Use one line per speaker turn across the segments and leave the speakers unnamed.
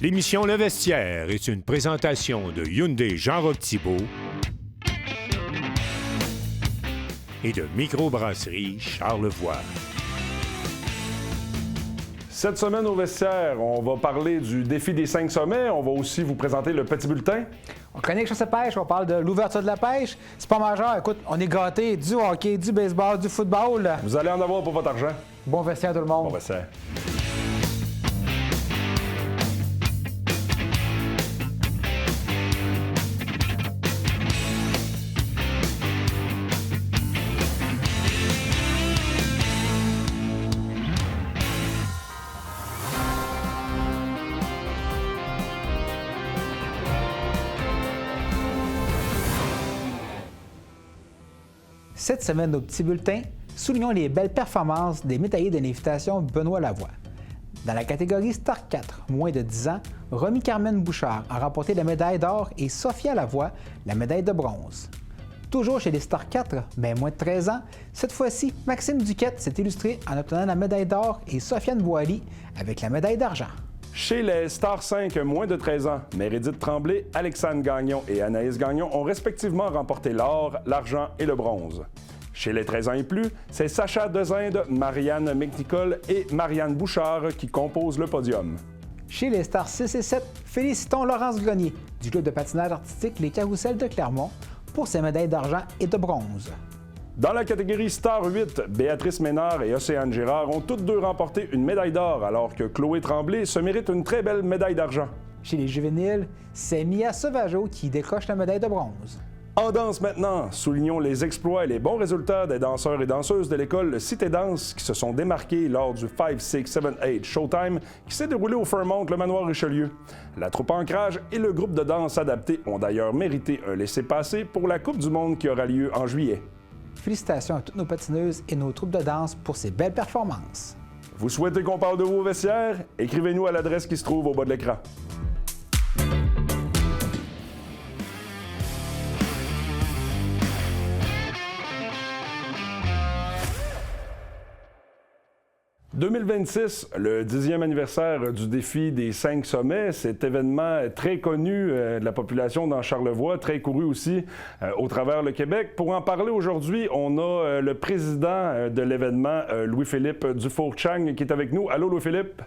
L'émission Le Vestiaire est une présentation de Hyundai Jean-Roch Thibault et de Microbrasserie Charlevoix.
Cette semaine au Vestiaire, on va parler du défi des 5 sommets. On va aussi vous présenter le petit bulletin.
On connaît chasse et pêche, on parle de l'ouverture de la pêche. C'est pas majeur, écoute, on est gâtés du hockey, du baseball, du football.
Vous allez en avoir pour votre argent.
Bon vestiaire tout le monde.
Bon vestiaire.
Cette semaine, au petit bulletin, soulignons les belles performances des médaillés de l'invitation Benoît Lavoie. Dans la catégorie Star 4, moins de 10 ans, Romy Carmen Bouchard a remporté la médaille d'or et Sophia Lavoie la médaille de bronze. Toujours chez les Star 4, mais moins de 13 ans, cette fois-ci, Maxime Duquette s'est illustré en obtenant la médaille d'or et Sofiane Boily avec la médaille d'argent.
Chez les Star 5, moins de 13 ans, Meredith Tremblay, Alexandre Gagnon et Anaïs Gagnon ont respectivement remporté l'or, l'argent et le bronze. Chez les 13 ans et plus, c'est Sacha Dezinde, Marianne McNicol et Marianne Bouchard qui composent le podium.
Chez les Stars 6 et 7, félicitons Laurence Grenier du club de patinage artistique Les Carousels de Clermont pour ses médailles d'argent et de bronze.
Dans la catégorie Star 8, Béatrice Ménard et Océane Girard ont toutes deux remporté une médaille d'or, alors que Chloé Tremblay se mérite une très belle médaille d'argent.
Chez les juvéniles, c'est Mia Sauvageau qui décroche la médaille de bronze.
En danse maintenant, soulignons les exploits et les bons résultats des danseurs et danseuses de l'école Cité Danse qui se sont démarqués lors du 5, 6, 7, 8 Showtime qui s'est déroulé au Fairmont, le manoir Richelieu. La troupe Ancrage et le groupe de danse adapté ont d'ailleurs mérité un laissez-passer pour la Coupe du monde qui aura lieu en juillet.
Félicitations à toutes nos patineuses et nos troupes de danse pour ces belles performances.
Vous souhaitez qu'on parle de vous au vestiaire? Écrivez-nous à l'adresse qui se trouve au bas de l'écran. « 2026, le 10e anniversaire du défi des 5 sommets, cet événement très connu de la population dans Charlevoix, très couru aussi au travers le Québec. Pour en parler aujourd'hui, on a le président de l'événement, Louis-Philippe Dufour-Chang, qui est avec nous. Allô, Louis-Philippe?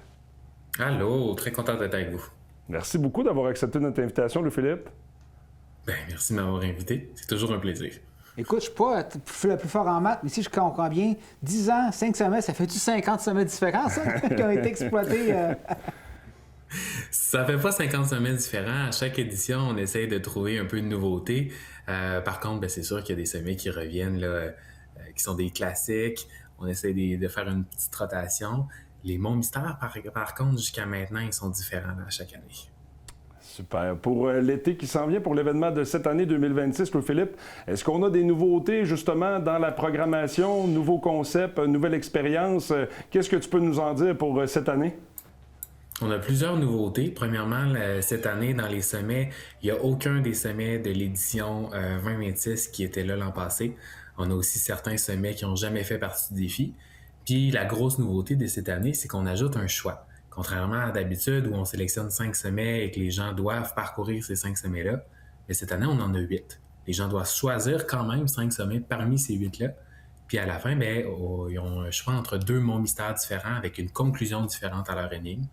Allô, très content d'être avec vous.
Merci beaucoup d'avoir accepté notre invitation, Louis-Philippe.
Merci de m'avoir invité. C'est toujours un plaisir.
Écoute, je suis pas le plus fort en maths, mais si je comprends bien, 10 ans, 5 sommets, ça fait-tu 50 sommets différents, ça, qui ont été exploités?
Ça fait pas 50 sommets différents. À chaque édition, on essaye de trouver un peu de nouveauté. Par contre, c'est sûr qu'il y a des sommets qui reviennent, là, qui sont des classiques. On essaie de faire une petite rotation. Les monts mystères, par contre, jusqu'à maintenant, ils sont différents là, chaque année.
Super. Pour l'été qui s'en vient, pour l'événement de cette année 2026, Louis-Philippe, est-ce qu'on a des nouveautés justement dans la programmation, nouveaux concepts, nouvelle expérience? Qu'est-ce que tu peux nous en dire pour cette année?
On a plusieurs nouveautés. Premièrement, cette année, dans les sommets, il n'y a aucun des sommets de l'édition 2026 qui était là l'an passé. On a aussi certains sommets qui n'ont jamais fait partie du défi. Puis la grosse nouveauté de cette année, c'est qu'on ajoute un choix. Contrairement à d'habitude où on sélectionne 5 sommets et que les gens doivent parcourir ces 5 sommets-là, mais cette année, on en a 8. Les gens doivent choisir quand même 5 sommets parmi ces 8-là. Puis à la fin, ils ont un choix entre 2 monts mystères différents avec une conclusion différente à leur énigme.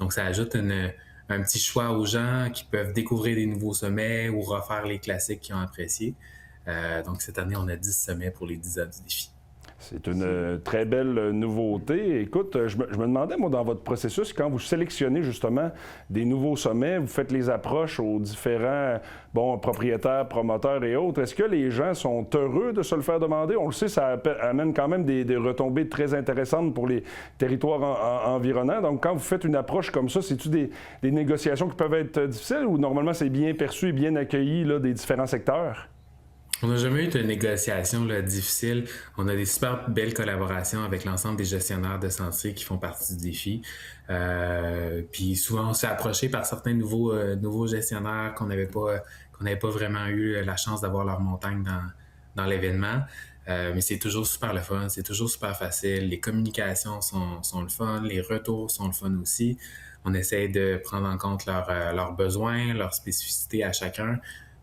Donc ça ajoute un petit choix aux gens qui peuvent découvrir des nouveaux sommets ou refaire les classiques qu'ils ont appréciés. Donc cette année, on a 10 sommets pour les 10 ans du défi.
C'est une très belle nouveauté. Écoute, je me demandais, moi, dans votre processus, quand vous sélectionnez justement des nouveaux sommets, vous faites les approches aux différents propriétaires, promoteurs et autres, est-ce que les gens sont heureux de se le faire demander? On le sait, ça amène quand même des retombées très intéressantes pour les territoires environnants. Donc, quand vous faites une approche comme ça, c'est-tu des négociations qui peuvent être difficiles ou normalement c'est bien perçu et bien accueilli là, des différents secteurs?
On n'a jamais eu de négociation difficile. On a des super belles collaborations avec l'ensemble des gestionnaires de sentiers qui font partie du défi. Puis souvent, on s'est approché par certains nouveaux gestionnaires qu'on n'avait pas vraiment eu la chance d'avoir leur montagne dans l'événement. Mais c'est toujours super le fun, c'est toujours super facile. Les communications sont le fun, les retours sont le fun aussi. On essaie de prendre en compte leurs besoins, leurs spécificités à chacun.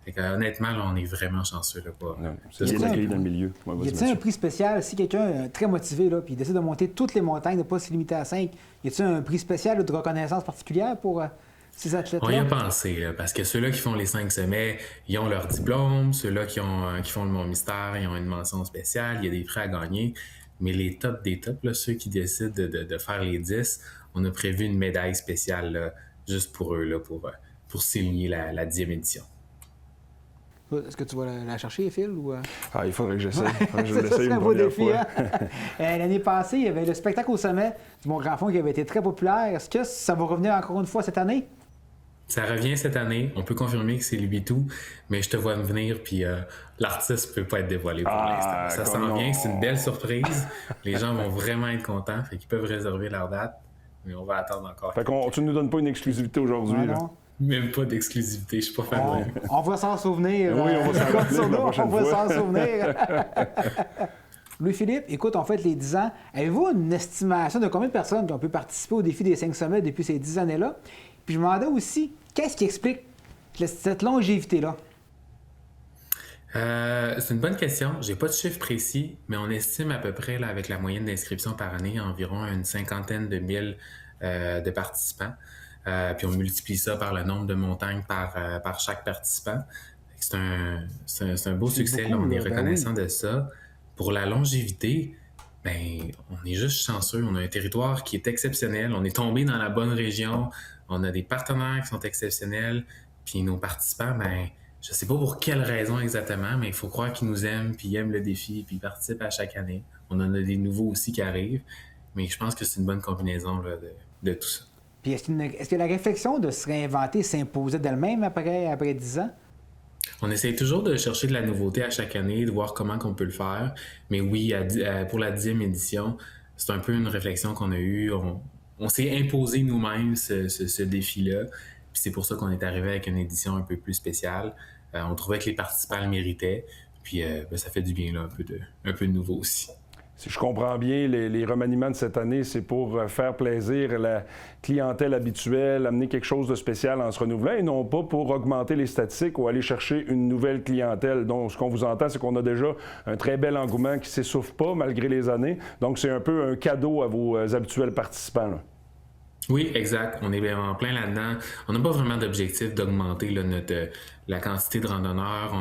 Fait que, honnêtement, là, on est vraiment chanceux. Là,
Non, c'est bien accueilli dans le milieu. Ouais,
Y a-t-il un prix spécial si quelqu'un est très motivé là, puis il décide de monter toutes les montagnes, de ne pas se limiter à 5? Y a-t-il un prix spécial ou de reconnaissance particulière pour ces athlètes-là?
On y a pensé, là, parce que ceux-là qui font les 5 sommets, ils ont leur diplôme. Ceux-là qui font le Mont Mystère, ils ont une mention spéciale. Il y a des prix à gagner. Mais les tops des tops, là, ceux qui décident de faire les 10, on a prévu une médaille spéciale là, juste pour eux, là, pour signer la 10e édition.
Est-ce que tu vas la chercher, Phil? Ou...
Ah, il faudrait que j'essaie. Je
Ça
l'essaye
serait
une
un beau
première
défi.
fois.
Hein? L'année passée, il y avait le spectacle au sommet du Mont Grand Fond qui avait été très populaire. Est-ce que ça va revenir encore une fois cette année?
Ça revient cette année. On peut confirmer que c'est lui tout, mais je te vois venir, puis l'artiste ne peut pas être dévoilé pour l'instant. Ça s'en vient, c'est une belle surprise. Les gens vont vraiment être contents, fait qu'ils peuvent réserver leur date, mais on va attendre encore.
Fait qu'on, tu ne nous donnes pas une exclusivité aujourd'hui.
Ah,
là.
non.
Même pas d'exclusivité, je suis pas fan.
On va s'en souvenir.
Oui, on va s'en
Compte sur
souvenir
nous,
la prochaine
on va
fois.
s'en souvenir. Louis-Philippe, écoute, on fête les 10 ans. Avez-vous une estimation de combien de personnes qui ont pu participer au défi des 5 sommets depuis ces 10 années-là? Puis je me demandais aussi, qu'est-ce qui explique cette longévité-là?
C'est une bonne question. J'ai pas de chiffre précis, mais on estime à peu près, là, avec la moyenne d'inscription par année, environ une 50aine de mille de participants. Puis on multiplie ça par le nombre de montagnes par chaque participant. C'est un beau succès,
beaucoup,
là, on est
là, ben
reconnaissant de ça. Pour la longévité, ben, on est juste chanceux. On a un territoire qui est exceptionnel. On est tombé dans la bonne région. On a des partenaires qui sont exceptionnels. Puis nos participants, ben, je sais pas pour quelle raison exactement, mais il faut croire qu'ils nous aiment, puis ils aiment le défi, puis ils participent à chaque année. On en a des nouveaux aussi qui arrivent. Mais je pense que c'est une bonne combinaison là, de tout ça.
Puis est-ce que la réflexion de se réinventer s'imposait d'elle-même après 10 ans?
On essaie toujours de chercher de la nouveauté à chaque année, de voir comment on peut le faire. Mais oui, pour la 10e édition, c'est un peu une réflexion qu'on a eue. On s'est imposé nous-mêmes ce défi-là. Puis c'est pour ça qu'on est arrivé avec une édition un peu plus spéciale. On trouvait que les participants le méritaient. Puis ça fait du bien, là, un peu de nouveau aussi.
Si je comprends bien, les remaniements de cette année, c'est pour faire plaisir la clientèle habituelle, amener quelque chose de spécial en se renouvelant et non pas pour augmenter les statistiques ou aller chercher une nouvelle clientèle. Donc, ce qu'on vous entend, c'est qu'on a déjà un très bel engouement qui ne s'essouffle pas malgré les années. Donc, c'est un peu un cadeau à vos habituels participants, là.
Oui, exact. On est en plein là-dedans. On n'a pas vraiment d'objectif d'augmenter là, la quantité de randonneurs.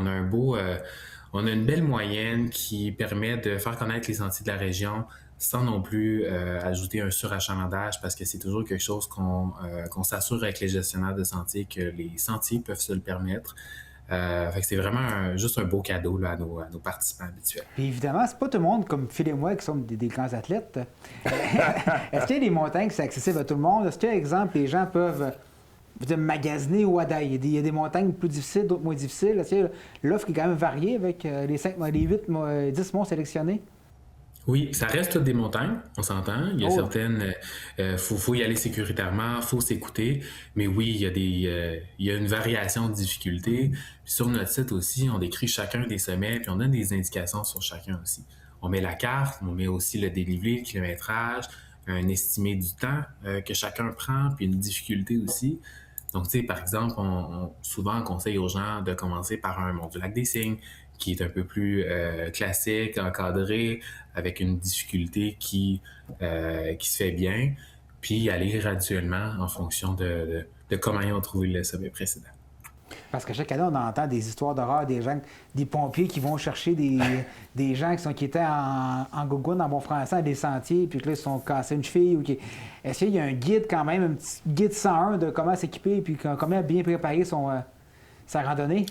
On a une belle moyenne qui permet de faire connaître les sentiers de la région sans non plus ajouter un surachalandage parce que c'est toujours quelque chose qu'on s'assure avec les gestionnaires de sentiers que les sentiers peuvent se le permettre. Fait que c'est vraiment juste un beau cadeau là, à nos participants habituels.
Puis évidemment, c'est pas tout le monde comme Phil et moi qui sommes des grands athlètes. Est-ce qu'il y a des montagnes qui sont accessibles à tout le monde? Est-ce que, par exemple, les gens peuvent magasiner au Wadaï? Il y a des montagnes plus difficiles, d'autres moins difficiles. Est-ce que l'offre est quand même variée avec les 10 monts sélectionnés?
Oui, ça reste toutes des montagnes, on s'entend. Il y a certaines, faut y aller sécuritairement, faut s'écouter. Mais oui, il y a une variation de difficulté. Puis sur notre site aussi, on décrit chacun des sommets, puis on donne des indications sur chacun aussi. On met la carte, on met aussi le dénivelé, le kilométrage, un estimé du temps que chacun prend, puis une difficulté aussi. Donc, tu sais, par exemple, souvent on conseille aux gens de commencer par un mont du lac des Cygnes, qui est un peu plus classique, encadré, avec une difficulté qui se fait bien, puis aller graduellement en fonction de comment ils ont trouvé le sommet précédent.
Parce que chaque année, on entend des histoires d'horreur, des pompiers qui vont chercher des gens qui étaient en gougoune, en bon français, à des sentiers, puis que là, ils se sont cassés une cheville. Est-ce qu'il y a un guide quand même, un petit guide 101 de comment s'équiper, puis comment bien préparer sa randonnée?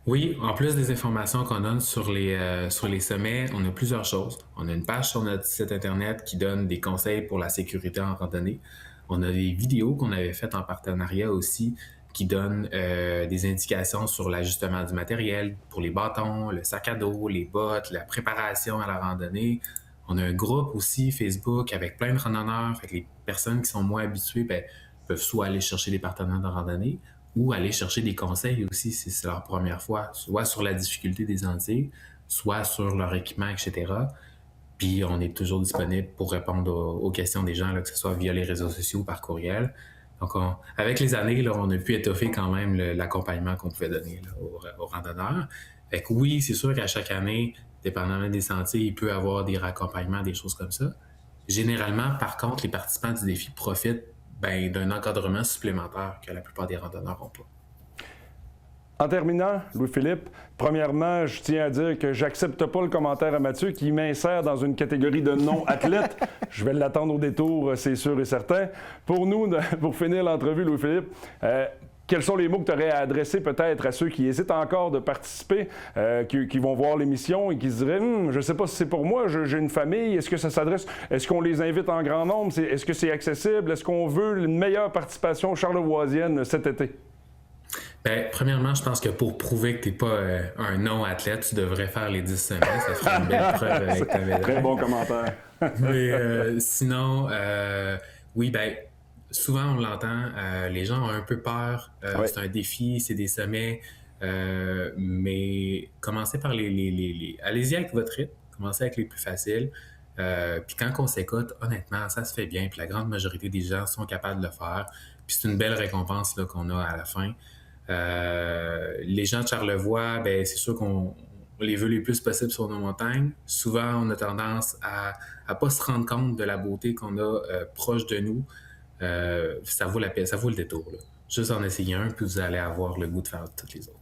Oui, en plus des informations qu'on donne sur les sommets, on a plusieurs choses. On a une page sur notre site Internet qui donne des conseils pour la sécurité en randonnée. On a des vidéos qu'on avait faites en partenariat aussi qui donnent des indications sur l'ajustement du matériel pour les bâtons, le sac à dos, les bottes, la préparation à la randonnée. On a un groupe aussi Facebook avec plein de randonneurs. Fait que les personnes qui sont moins habituées peuvent soit aller chercher des partenaires de randonnée ou aller chercher des conseils aussi si c'est leur première fois, soit sur la difficulté des sentiers, soit sur leur équipement, etc. Puis on est toujours disponible pour répondre aux questions des gens, là, que ce soit via les réseaux sociaux ou par courriel. Donc, avec les années, là, on a pu étoffer quand même l'accompagnement qu'on pouvait donner là, aux randonneurs. Fait que oui, c'est sûr qu'à chaque année, dépendamment des sentiers, il peut y avoir des raccompagnements, des choses comme ça. Généralement, par contre, les participants du défi profitent d'un encadrement supplémentaire que la plupart des randonneurs n'ont pas.
En terminant, Louis-Philippe, premièrement, je tiens à dire que j'accepte pas le commentaire à Mathieu qui m'insère dans une catégorie de non-athlètes. Je vais l'attendre au détour, c'est sûr et certain. Pour nous, pour finir l'entrevue, Louis-Philippe, quels sont les mots que tu aurais à adresser peut-être à ceux qui hésitent encore de participer, qui vont voir l'émission et qui se diraient je ne sais pas si c'est pour moi, j'ai une famille, est-ce que ça s'adresse, est-ce qu'on les invite en grand nombre, est-ce que c'est accessible, est-ce qu'on veut une meilleure participation charlevoisienne cet été?
Bien, premièrement, je pense que pour prouver que tu n'es pas un non-athlète, tu devrais faire les 10 semaines. Ça ferait une belle preuve avec ta médaille.
Très bon commentaire.
Mais sinon, oui, souvent on l'entend, les gens ont un peu peur. C'est un défi, c'est des sommets. Mais commencez par allez-y avec votre rythme. Commencez avec les plus faciles. Puis quand on s'écoute, honnêtement, ça se fait bien. Puis la grande majorité des gens sont capables de le faire. Puis c'est une belle récompense là, qu'on a à la fin. Les gens de Charlevoix, c'est sûr qu'on les veut le plus possible sur nos montagnes. Souvent, on a tendance à ne pas se rendre compte de la beauté qu'on a proche de nous. Ça vaut la peine, ça vaut le détour. Là. Juste en essayer un, puis vous allez avoir le goût de faire toutes les autres.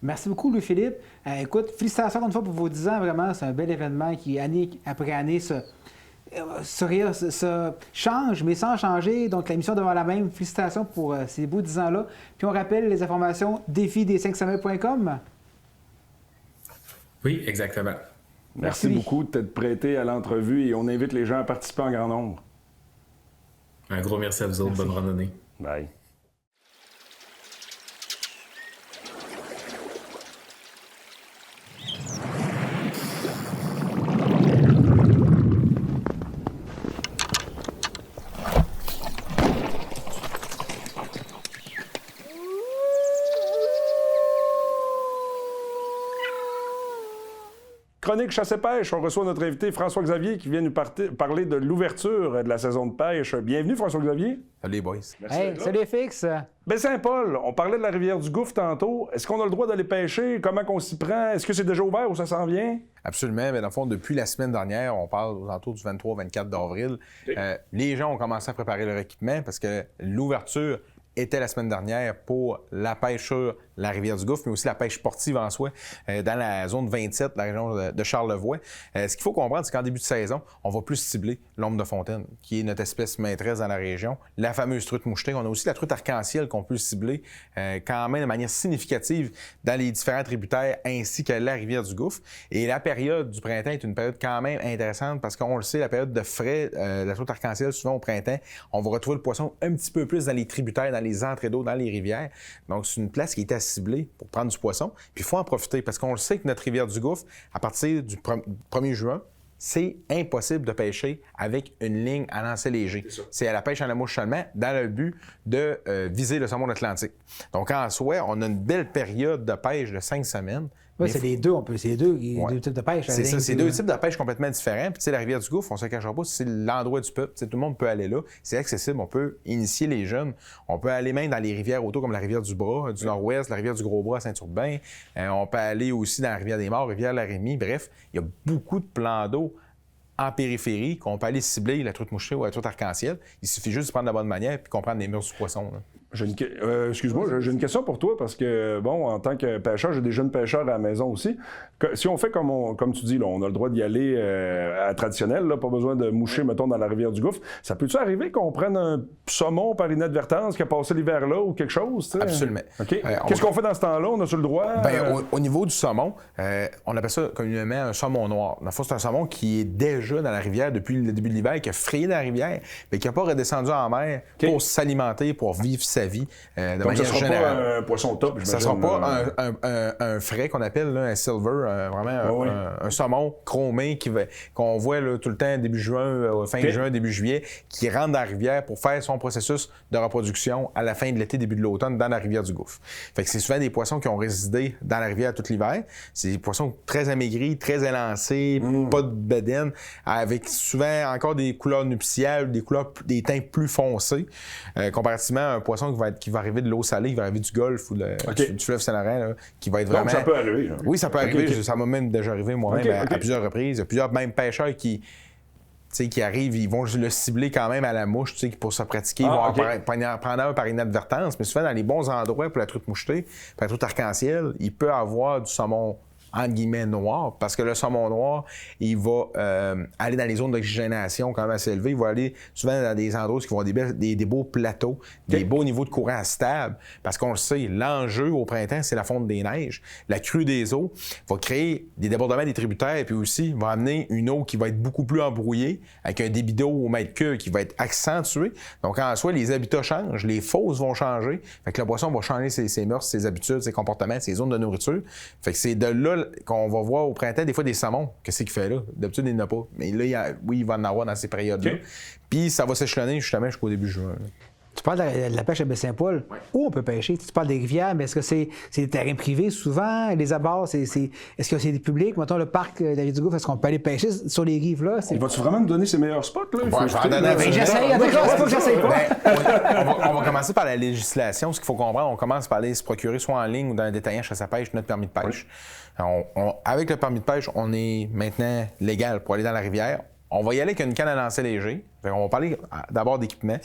Merci beaucoup, Louis-Philippe. Écoute, félicitations une fois pour vos 10 ans. Vraiment, c'est un bel événement qui, année après année, se change, mais sans changer. Donc, la mission demeure la même. Félicitations pour ces beaux 10 ans-là. Puis, on rappelle les informations défidescinqsommets.com.
Oui, exactement.
Merci beaucoup de t'être prêté à l'entrevue et on invite les gens à participer en grand nombre.
Un gros merci à vous autres. Bonne randonnée.
Bye. Chronique chasse et pêche, on reçoit notre invité François-Xavier qui vient nous parler de l'ouverture de la saison de pêche. Bienvenue François-Xavier.
Salut les boys.
Hey, salut FX.
Baie-Saint-Paul, on parlait de la rivière du Gouffre tantôt. Est-ce qu'on a le droit d'aller pêcher? Comment qu'on s'y prend? Est-ce que c'est déjà ouvert ou ça s'en vient?
Absolument. Mais dans le fond, depuis la semaine dernière, on parle aux alentours du 23-24 d'avril, les gens ont commencé à préparer leur équipement parce que l'ouverture était la semaine dernière pour la pêche sur la rivière du Gouffre, mais aussi la pêche sportive en soi, dans la zone 27, la région de Charlevoix. Ce qu'il faut comprendre, c'est qu'en début de saison, on va plus cibler l'ombre de fontaine, qui est notre espèce maîtresse dans la région, la fameuse truite mouchetée. On a aussi la truite arc-en-ciel qu'on peut cibler quand même de manière significative dans les différents tributaires ainsi que la rivière du Gouffre. Et la période du printemps est une période quand même intéressante parce qu'on le sait, la période de frais, la truite arc-en-ciel, souvent au printemps, on va retrouver le poisson un petit peu plus dans les tributaires, dans les entrées d'eau, dans les rivières. Donc, c'est une place qui est à cibler pour prendre du poisson. Puis, il faut en profiter parce qu'on le sait que notre rivière du Gouffre, à partir du 1er juin, c'est impossible de pêcher avec une ligne à lancer léger. C'est à la pêche à la mouche seulement, dans le but de viser le saumon atlantique. Donc, en soi, on a une belle période de pêche de 5 semaines.
Oui, c'est les deux, c'est deux types de pêche.
C'est ça, c'est deux types de pêche complètement différents. Puis, tu sais, la rivière du Gouffre, on se cachera pas, c'est l'endroit du peuple. Tu sais, tout le monde peut aller là. C'est accessible. On peut initier les jeunes. On peut aller même dans les rivières autour, comme la rivière du Bras, du Nord-Ouest, la rivière du Gros-Bras à Saint-Urbain. On peut aller aussi dans la rivière des Morts, rivière Larémie. Bref, il y a beaucoup de plans d'eau en périphérie qu'on peut aller cibler la truite mouchetée ou la truite arc-en-ciel. Il suffit juste de prendre la bonne manière et comprendre les murs du poisson. Là.
Excuse-moi, j'ai une question pour toi parce que, bon, en tant que pêcheur, j'ai des jeunes pêcheurs à la maison aussi. Si on fait comme tu dis, là, on a le droit d'y aller à traditionnel, là, pas besoin de moucher, mettons, dans la rivière du Gouffre, ça peut-tu arriver qu'on prenne un saumon par inadvertance qui a passé l'hiver là ou quelque chose? T'sais?
Absolument.
Okay. Qu'est-ce qu'on fait dans ce temps-là? On a-tu le droit?
Au niveau du saumon, on appelle ça communément un saumon noir. Dans le fond, c'est un saumon qui est déjà dans la rivière depuis le début de l'hiver, qui a frayé dans la rivière, mais qui n'a pas redescendu en mer pour s'alimenter, pour vivre sa vie de
Donc,
manière
ça ne sera
générale.
pas un poisson top, j'imagine.
Ça ne sera pas un frais qu'on appelle là, un silver, vraiment un saumon chromé qu'on voit là, tout le temps début juin, fin juin, début juillet, qui rentre dans la rivière pour faire son processus de reproduction à la fin de l'été, début de l'automne, dans la rivière du Gouffre. Fait que c'est souvent des poissons qui ont résidé dans la rivière tout l'hiver. C'est des poissons très amaigris, très élancés, pas de bedaine, avec souvent encore des couleurs nuptiales, des teints plus foncés, comparativement à un poisson qui va arriver de l'eau salée, qui va arriver du Golfe ou du fleuve Saint-Laurent, là, qui va être vraiment...
Donc, ça peut arriver. Là.
Oui, ça peut arriver. Ça m'a même déjà arrivé moi-même à plusieurs reprises. Il y a plusieurs même pêcheurs qui arrivent, ils vont le cibler quand même à la mouche, pour se pratiquer, ils vont prendre un par inadvertance, mais souvent dans les bons endroits pour la truite mouchetée, pour la truite arc-en-ciel, il peut avoir du saumon entre guillemets noir, parce que le saumon noir, il va aller dans les zones d'oxygénation quand même assez élevées. Il va aller souvent dans des endroits qui vont avoir des beaux plateaux, des beaux niveaux de courant stable, parce qu'on le sait, l'enjeu au printemps, c'est la fonte des neiges. La crue des eaux va créer des débordements des tributaires, et puis aussi va amener une eau qui va être beaucoup plus embrouillée, avec un débit d'eau au mètre cube qui va être accentué. Donc en soi, les habitats changent, les fosses vont changer. Fait que le poisson va changer ses mœurs, ses habitudes, ses comportements, ses zones de nourriture. Fait que c'est de là qu'on va voir au printemps, des fois, des saumons. Qu'est-ce qu'il fait là? D'habitude, il n'y en a pas. Mais là, il va en avoir dans ces périodes-là. Puis, ça va s'échelonner justement jusqu'au début juin.
Tu parles de la pêche à Baie-Saint-Paul. Où on peut pêcher? Tu parles des rivières, mais est-ce que c'est des terrains privés souvent? Les abords, est-ce que c'est des publics? Mettons, le parc de la rivière du Gouffre, est-ce qu'on peut aller pêcher sur les rives là?
Il va-tu vraiment me donner ses meilleurs spots? Là?
J'essaye, c'est pas que j'essaye pas.
On va commencer par la législation. Ce qu'il faut comprendre, on commence par aller se procurer soit en ligne ou dans un détaillant chasse à pêche notre permis de pêche. Avec le permis de pêche, on est maintenant légal pour aller dans la rivière. On va y aller avec une canne à lancer léger. On va parler d'abord d'équipement.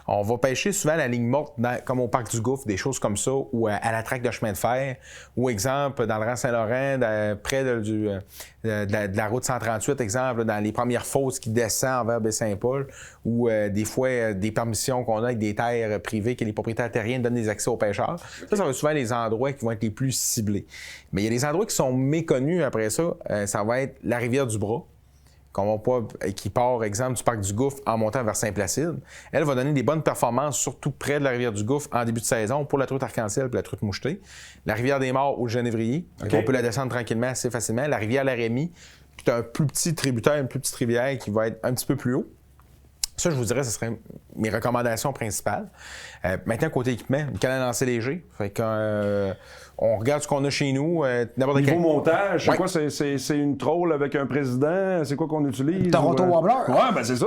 On va pêcher souvent la ligne morte, comme au parc du Gouffre, des choses comme ça, ou à la traque de chemin de fer, ou exemple, dans le rang Saint-Laurent, près de la route 138, exemple, dans les premières fosses qui descendent vers Baie-Saint-Paul, ou des fois, des permissions qu'on a avec des terres privées que les propriétaires terriens donnent des accès aux pêcheurs. Ça va être souvent les endroits qui vont être les plus ciblés. Mais il y a des endroits qui sont méconnus après ça. Ça va être la rivière du Bras, qui part, exemple, du parc du Gouffre en montant vers Saint-Placide. Elle va donner des bonnes performances, surtout près de la rivière du Gouffre en début de saison pour la truite arc-en-ciel et la truite mouchetée. La rivière des Morts au Genévrier, on peut la descendre tranquillement assez facilement. La rivière Larémie, qui est un plus petit tributaire, une plus petite rivière qui va être un petit peu plus haut. Ça, je vous dirais, ce serait mes recommandations principales. Maintenant, côté équipement, une canne à lancer léger. Fait que, on regarde ce qu'on a chez nous.
Niveau montage, c'est quoi? C'est une troll avec un président? C'est quoi qu'on utilise?
Toronto Wobbler?
Ouais, ben c'est ça.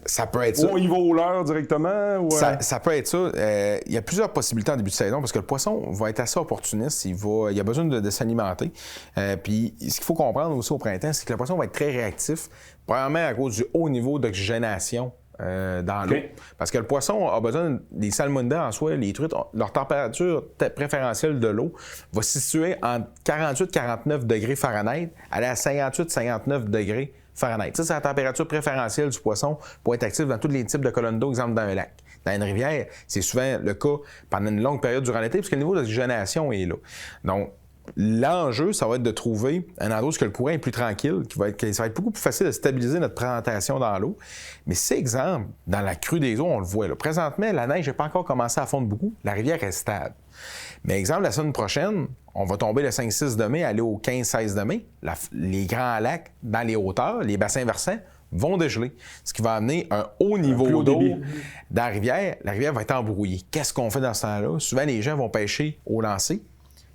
Ça peut être ça.
Ou il va au leurre directement? Ou,
ça peut être ça. Il y a plusieurs possibilités en début de saison parce que le poisson va être assez opportuniste. Il a besoin de s'alimenter. Puis, ce qu'il faut comprendre aussi au printemps, c'est que le poisson va être très réactif. Premièrement, à cause du haut niveau d'oxygénation dans l'eau. Parce que le poisson a besoin des salmonidés en soi, les truites, leur température préférentielle de l'eau va se situer entre 48-49 degrés Fahrenheit, aller à 58-59 degrés Fahrenheit. Ça, c'est la température préférentielle du poisson pour être actif dans tous les types de colonnes d'eau, exemple dans un lac. Dans une rivière, c'est souvent le cas pendant une longue période durant l'été, parce que le niveau d'oxygénation est là. Donc, l'enjeu, ça va être de trouver un endroit où le courant est plus tranquille, ça va être beaucoup plus facile de stabiliser notre présentation dans l'eau. Mais c'est exemple, dans la crue des eaux, on le voit. Là. Présentement, la neige n'a pas encore commencé à fondre beaucoup. La rivière est stable. Mais exemple, la semaine prochaine, on va tomber le 5-6 de mai, aller au 15-16 de mai. Les grands lacs dans les hauteurs, les bassins versants, vont dégeler, ce qui va amener un haut niveau d'eau dans la rivière. La rivière va être embrouillée. Qu'est-ce qu'on fait dans ce temps-là? Souvent, les gens vont pêcher au lancer.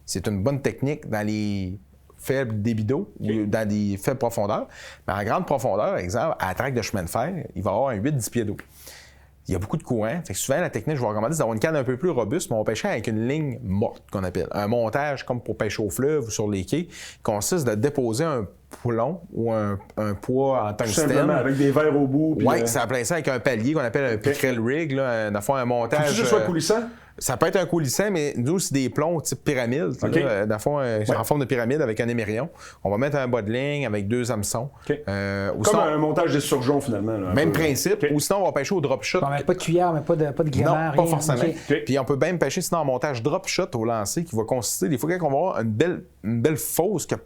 C'est une bonne technique dans les faibles débits d'eau ou dans des faibles profondeurs. Mais en grande profondeur, exemple, à la traque de chemin de fer, il va y avoir un 8-10 pieds d'eau. Il y a beaucoup de courant. Fait que souvent, la technique, je vais recommander, c'est d'avoir une canne un peu plus robuste, mais on va pêcher avec une ligne morte, qu'on appelle. Un montage, comme pour pêcher au fleuve ou sur les quais, consiste de déposer un poulon ou un poids en tungstène.
Simplement, avec des verres au bout.
Oui, ça appelle ça avec un palier qu'on appelle un pickerel rig, là, dans le fond, un montage.
Faut-tu que ce soit coulissant?
Ça peut être un coulissant, mais nous, c'est des plombs type pyramide. Là, dans le fond, en forme de pyramide avec un émérion. On va mettre un bas de ligne avec 2 hameçons.
Comme un montage d'esturgeon, finalement. Là,
même principe. Ou sinon, on va pêcher au drop shot.
Pas de cuillère, mais pas de gréement.
Non, pas forcément. Puis on peut même pêcher sinon en montage drop shot au lancer qui va consister, des fois, quand on va avoir une belle fosse qui n'a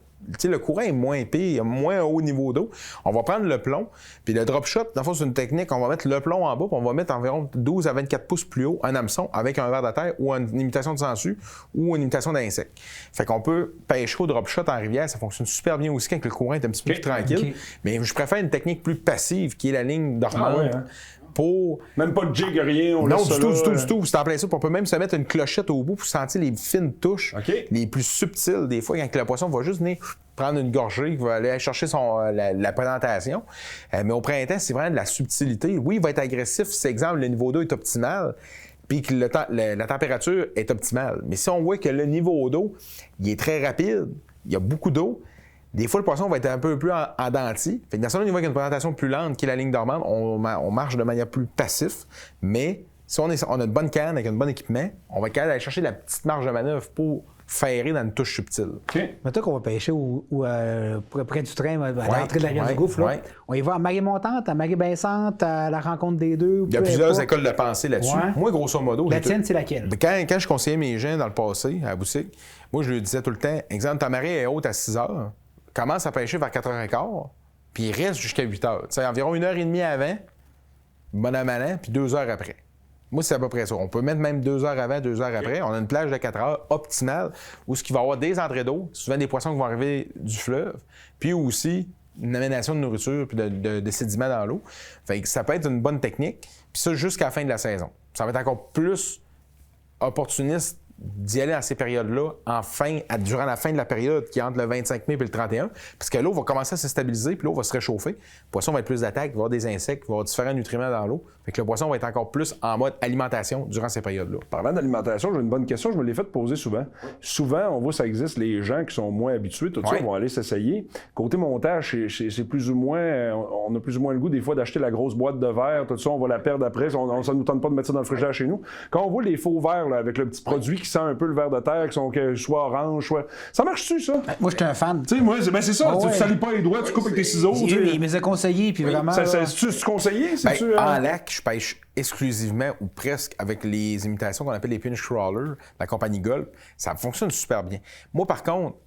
le courant est moins épais, il y a moins haut niveau d'eau. On va prendre le plomb, puis le drop shot, dans le fond, c'est une technique, on va mettre le plomb en bas, puis on va mettre environ 12 à 24 pouces plus haut un hameçon avec un ver de terre ou une imitation de sangsue ou une imitation d'insecte. Fait qu'on peut pêcher au drop shot en rivière, ça fonctionne super bien aussi quand le courant est un petit peu plus tranquille. Mais je préfère une technique plus passive qui est la ligne dormante. Pour...
Même pas de jig, rien.
Non, du tout. C'est en plein ça. On peut même se mettre une clochette au bout pour sentir les fines touches, les plus subtiles. Des fois, quand le poisson va juste venir prendre une gorgée, il va aller chercher la présentation. Mais au printemps, c'est vraiment de la subtilité. Oui, il va être agressif. Si, exemple, le niveau d'eau est optimal, puis que la température est optimale. Mais si on voit que le niveau d'eau, il est très rapide, il y a beaucoup d'eau, des fois, le poisson va être un peu plus en denti. Fait que dans ce niveau, il y a une présentation plus lente qui est la ligne dormante. On marche de manière plus passif. Mais si on a une bonne canne avec un bon équipement, on va être capable d'aller chercher la petite marge de manœuvre pour ferrer dans une touche subtile.
Mettons qu'on va pêcher près du train, à l'entrée de la rivière du Gouffre. Là. On y va à marée montante, à marée baissante, à la rencontre des deux.
Il y a plusieurs écoles de pensée là-dessus.
Ouais.
Moi, grosso modo...
La tienne, c'est laquelle?
Quand je conseillais mes gens dans le passé, à la boutique, moi, je leur disais tout le temps, exemple, ta marée est haute à 6 heures, commence à pêcher vers 4h15, puis il reste jusqu'à 8h. Tu sais, environ 1h30 avant, bon an, mal an, puis 2 heures après. Moi, c'est à peu près ça. On peut mettre même 2 heures avant, 2 heures après. On a une plage de 4 heures optimale où il va y avoir des entrées d'eau, souvent des poissons qui vont arriver du fleuve, puis aussi une aménation de nourriture puis de sédiments dans l'eau. Fait que ça peut être une bonne technique, puis ça jusqu'à la fin de la saison. Ça va être encore plus opportuniste d'y aller dans ces périodes-là, durant la fin de la période qui est entre le 25 mai et le 31, parce que l'eau va commencer à se stabiliser, puis l'eau va se réchauffer. Le poisson va être plus d'attaque, il va y avoir des insectes, il va y avoir différents nutriments dans l'eau. Fait que le poisson va être encore plus en mode alimentation durant ces périodes-là.
Parlant d'alimentation, j'ai une bonne question, je me l'ai fait poser souvent. Souvent, on voit ça existe, les gens qui sont moins habitués, tout ça, vont aller s'essayer. Côté montage, c'est plus ou moins, on a plus ou moins le goût des fois d'acheter la grosse boîte de verre, tout ça, on va la perdre après, ça ne nous tente pas de mettre ça dans le frigidaire chez nous. Quand on voit les faux verres là, avec le petit produit qui sent un peu le ver de terre, qui sont soit orange, soit... Ça marche-tu, ça?
Moi, je suis un fan.
Tu sais, moi, c'est ça. Tu salis pas les doigts, tu coupes avec tes ciseaux.
Il me les a conseillés, puis vraiment...
C'est-tu conseillé?
En lac, je pêche exclusivement ou presque avec les imitations qu'on appelle les pinch crawlers, la compagnie Gulp. Ça fonctionne super bien. Moi, par contre,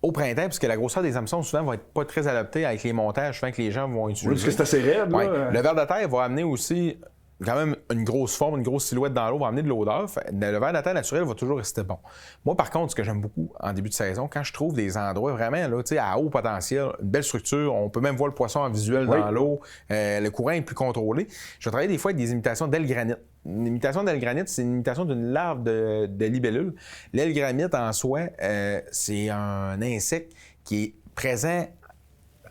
au printemps, puisque la grosseur des hameçons, souvent, va être pas très adaptée avec les montages, souvent que les gens vont utiliser.
Oui, parce que c'est assez raide, là.
Le ver de terre va amener aussi quand même une grosse forme, une grosse silhouette dans l'eau, va amener de l'odeur. Le ver de terre naturel va toujours rester bon. Moi, par contre, ce que j'aime beaucoup en début de saison, quand je trouve des endroits vraiment là, à haut potentiel, une belle structure, on peut même voir le poisson en visuel dans l'eau, le courant est plus contrôlé. Je vais travailler des fois avec des imitations d'aile granite. Une imitation d'aile granite, c'est une imitation d'une larve de libellule. L'aile granite, en soi, c'est un insecte qui est présent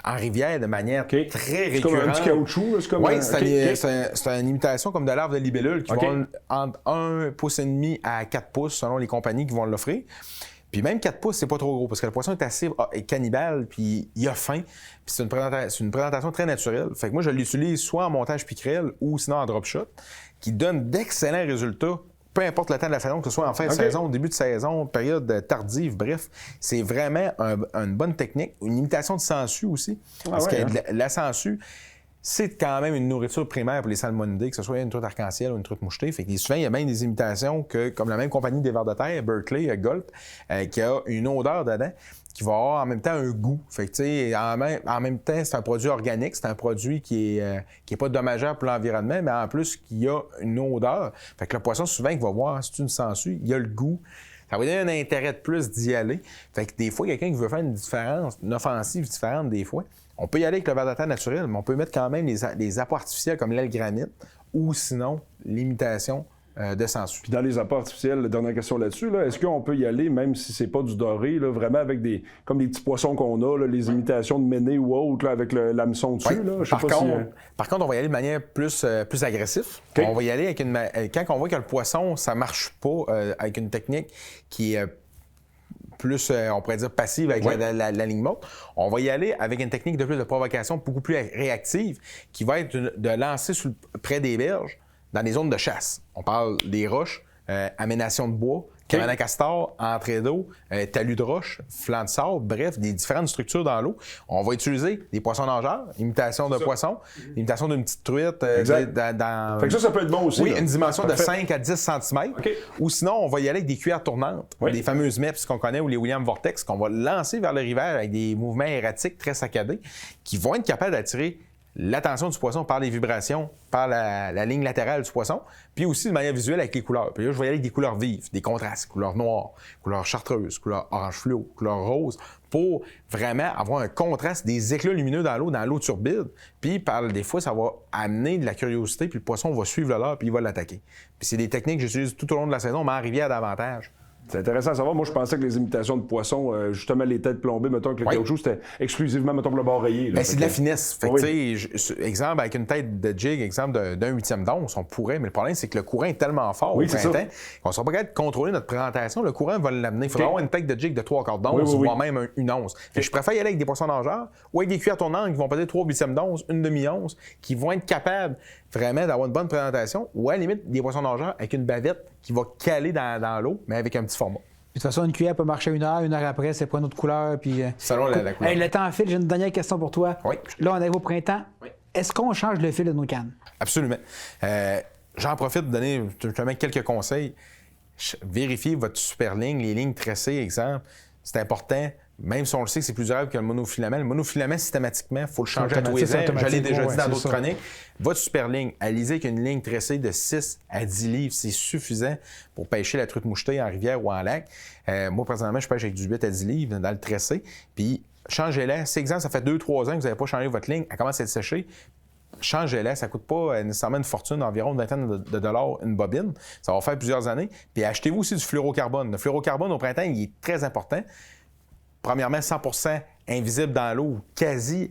en rivière de manière très récurrente.
C'est comme un petit caoutchouc?
Oui, c'est une imitation comme de larve de libellule qui vont entre 1,5 pouce à 4 pouces selon les compagnies qui vont l'offrir. Puis même 4 pouces, c'est pas trop gros parce que le poisson est assez cannibale, puis il a faim. Puis c'est une présentation très naturelle. Fait que moi, je l'utilise soit en montage pickerel ou sinon en drop shot, qui donne d'excellents résultats. Peu importe le temps de la saison, que ce soit en fin de saison, début de saison, période tardive, bref, c'est vraiment une bonne technique. Une imitation de sangsue aussi. Parce que la sangsue, c'est quand même une nourriture primaire pour les salmonidés, que ce soit une truite arc-en-ciel ou une truite mouchetée. Fait que souvent, il y a même des imitations comme la même compagnie des vers de terre, Berkeley, Gulp, qui a une odeur dedans, qui va avoir en même temps un goût. Fait que, tu sais, en même temps, c'est un produit organique, c'est un produit qui est pas dommageable pour l'environnement, mais en plus, qui a une odeur. Fait que le poisson, souvent, il va voir, c'est une sangsue, il a le goût. Ça va donner un intérêt de plus d'y aller. Fait que des fois, quelqu'un qui veut faire une différence, une offensive différente des fois, on peut y aller avec le ver de terre naturel, mais on peut mettre quand même les apports artificiels comme l'aile granite ou sinon l'imitation de sangsue.
Puis dans les apports artificiels, dernière question là-dessus, est-ce qu'on peut y aller, même si c'est pas du doré, là, vraiment avec comme des petits poissons qu'on a, là, les imitations de méné ou autres, là, avec l'hameçon dessus? Là,
Par contre, on va y aller de manière plus agressive. On va y aller avec quand on voit que le poisson, ça marche pas avec une technique qui est plus, on pourrait dire, passive avec la ligne morte. On va y aller avec une technique de plus de provocation beaucoup plus réactive qui va être de lancer près des berges dans des zones de chasse. On parle des roches, aménation de bois, cabane à castor, entrée d'eau, talus de roche, flanc de sable, bref, des différentes structures dans l'eau. On va utiliser des poissons nageurs, imitation de poisson, imitation d'une petite truite.
Exact. Fait que ça peut être bon aussi.
Oui,
là.
une dimension
Parfait.
de 5 à 10 cm.
OK.
Ou sinon, on va y aller avec des cuillères tournantes,
Oui.
des fameuses MEPS qu'on connaît ou les William Vortex, qu'on va lancer vers le rivage avec des mouvements erratiques très saccadés qui vont être capables d'attirer l'attention du poisson par les vibrations, par la ligne latérale du poisson, puis aussi de manière visuelle avec les couleurs. Puis là, je vais y aller avec des couleurs vives, des contrastes, couleurs noires, couleurs chartreuses, couleurs orange fluo, couleurs roses, pour vraiment avoir un contraste, des éclats lumineux dans l'eau turbide. Puis par des fois, ça va amener de la curiosité, puis le poisson va suivre le leurre, puis il va l'attaquer. Puis c'est des techniques que j'utilise tout au long de la saison, mais en rivière davantage.
C'est intéressant à savoir. Moi, je pensais que les imitations de poissons, justement, les têtes plombées, mettons, que le caoutchouc, c'était exclusivement, mettons, pour le bord rayé.
Ben, c'est de la finesse. Fait que,
Oui.
tu sais, exemple, avec une tête de jig, exemple d'un huitième d'once, on pourrait, mais le problème, c'est que le courant est tellement fort
Oui,
au
c'est
printemps qu'on ne sera pas capable de contrôler notre présentation. Le courant va l'amener. Il faudra avoir une tête de jig de 3/4 d'once, voire même une once. Fait que je préfère y aller avec des poissons nageurs ou avec des cuillères tournantes qui vont peser 3 huitièmes d'once, une demi-once, qui vont être capables vraiment d'avoir une bonne présentation, ou à la limite, des poissons nageurs avec une bavette qui va caler dans l'eau, mais avec un petit format.
De toute façon, une cuillère peut marcher 1 heure après, c'est pas une autre couleur. Puis,
Selon la couleur.
Hey, le temps file, j'ai une dernière question pour toi.
Oui.
Là, on arrive au printemps.
Oui.
Est-ce qu'on change le fil de nos cannes?
Absolument. J'en profite de donner justement quelques conseils. Vérifiez votre super ligne, les lignes tressées, exemple. C'est important. Même si on le sait que c'est plus durable que le monofilament. Le monofilament, systématiquement, il faut le changer à tous les ans. Je l'ai déjà dit dans d'autres chroniques. Votre super ligne, alisez qu'une ligne tressée de 6 à 10 livres, c'est suffisant pour pêcher la truite mouchetée en rivière ou en lac. Moi, personnellement, je pêche avec du 8 à 10 livres dans le tressé. Puis, changez-la. Si, exemple, ça fait 2-3 ans que vous n'avez pas changé votre ligne, elle commence à être séchée. Changez-la, ça ne coûte pas nécessairement une fortune, environ une vingtaine de dollars une bobine. Ça va faire plusieurs années. Puis achetez-vous aussi du fluorocarbone. Le fluorocarbone, au printemps, il est très important. Premièrement, 100% invisible dans l'eau, ou quasi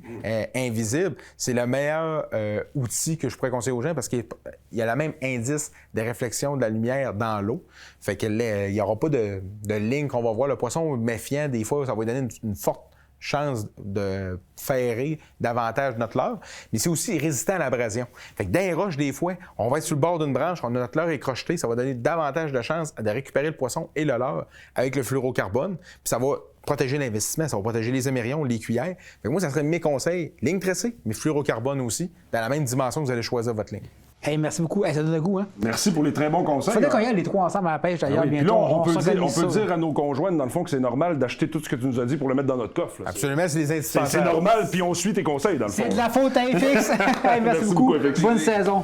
invisible. C'est le meilleur outil que je pourrais conseiller aux gens parce qu'il y a le même indice de réflexion de la lumière dans l'eau. Fait qu'il n'y aura pas de ligne qu'on va voir. Le poisson méfiant, des fois, ça va lui donner une forte chance de ferrer davantage notre leurre, mais c'est aussi résistant à l'abrasion. Fait que dans les roches, des fois, on va être sur le bord d'une branche, on a notre leurre est crocheté, ça va donner davantage de chances de récupérer le poisson et le leurre avec le fluorocarbone, puis ça va protéger l'investissement, ça va protéger les émerillons, les cuillères. Fait que moi, ça serait mes conseils, ligne tressée, mais fluorocarbone aussi, dans la même dimension que vous allez choisir votre ligne.
Hey, merci beaucoup. Hey, ça donne le goût, hein?
Merci pour les très bons conseils.
Faudrait qu'on y aille les trois ensemble à la pêche, d'ailleurs,
Puis
bientôt.
là, on peut
s'organise
dire à nos conjointes, dans le fond, que c'est normal d'acheter tout ce que tu nous as dit pour le mettre dans notre coffre. Là.
Absolument, c'est des indispensables.
C'est normal, puis on suit tes conseils, dans le fond.
C'est de la faute à FX. Hey, merci beaucoup.
FX.
Bonne saison.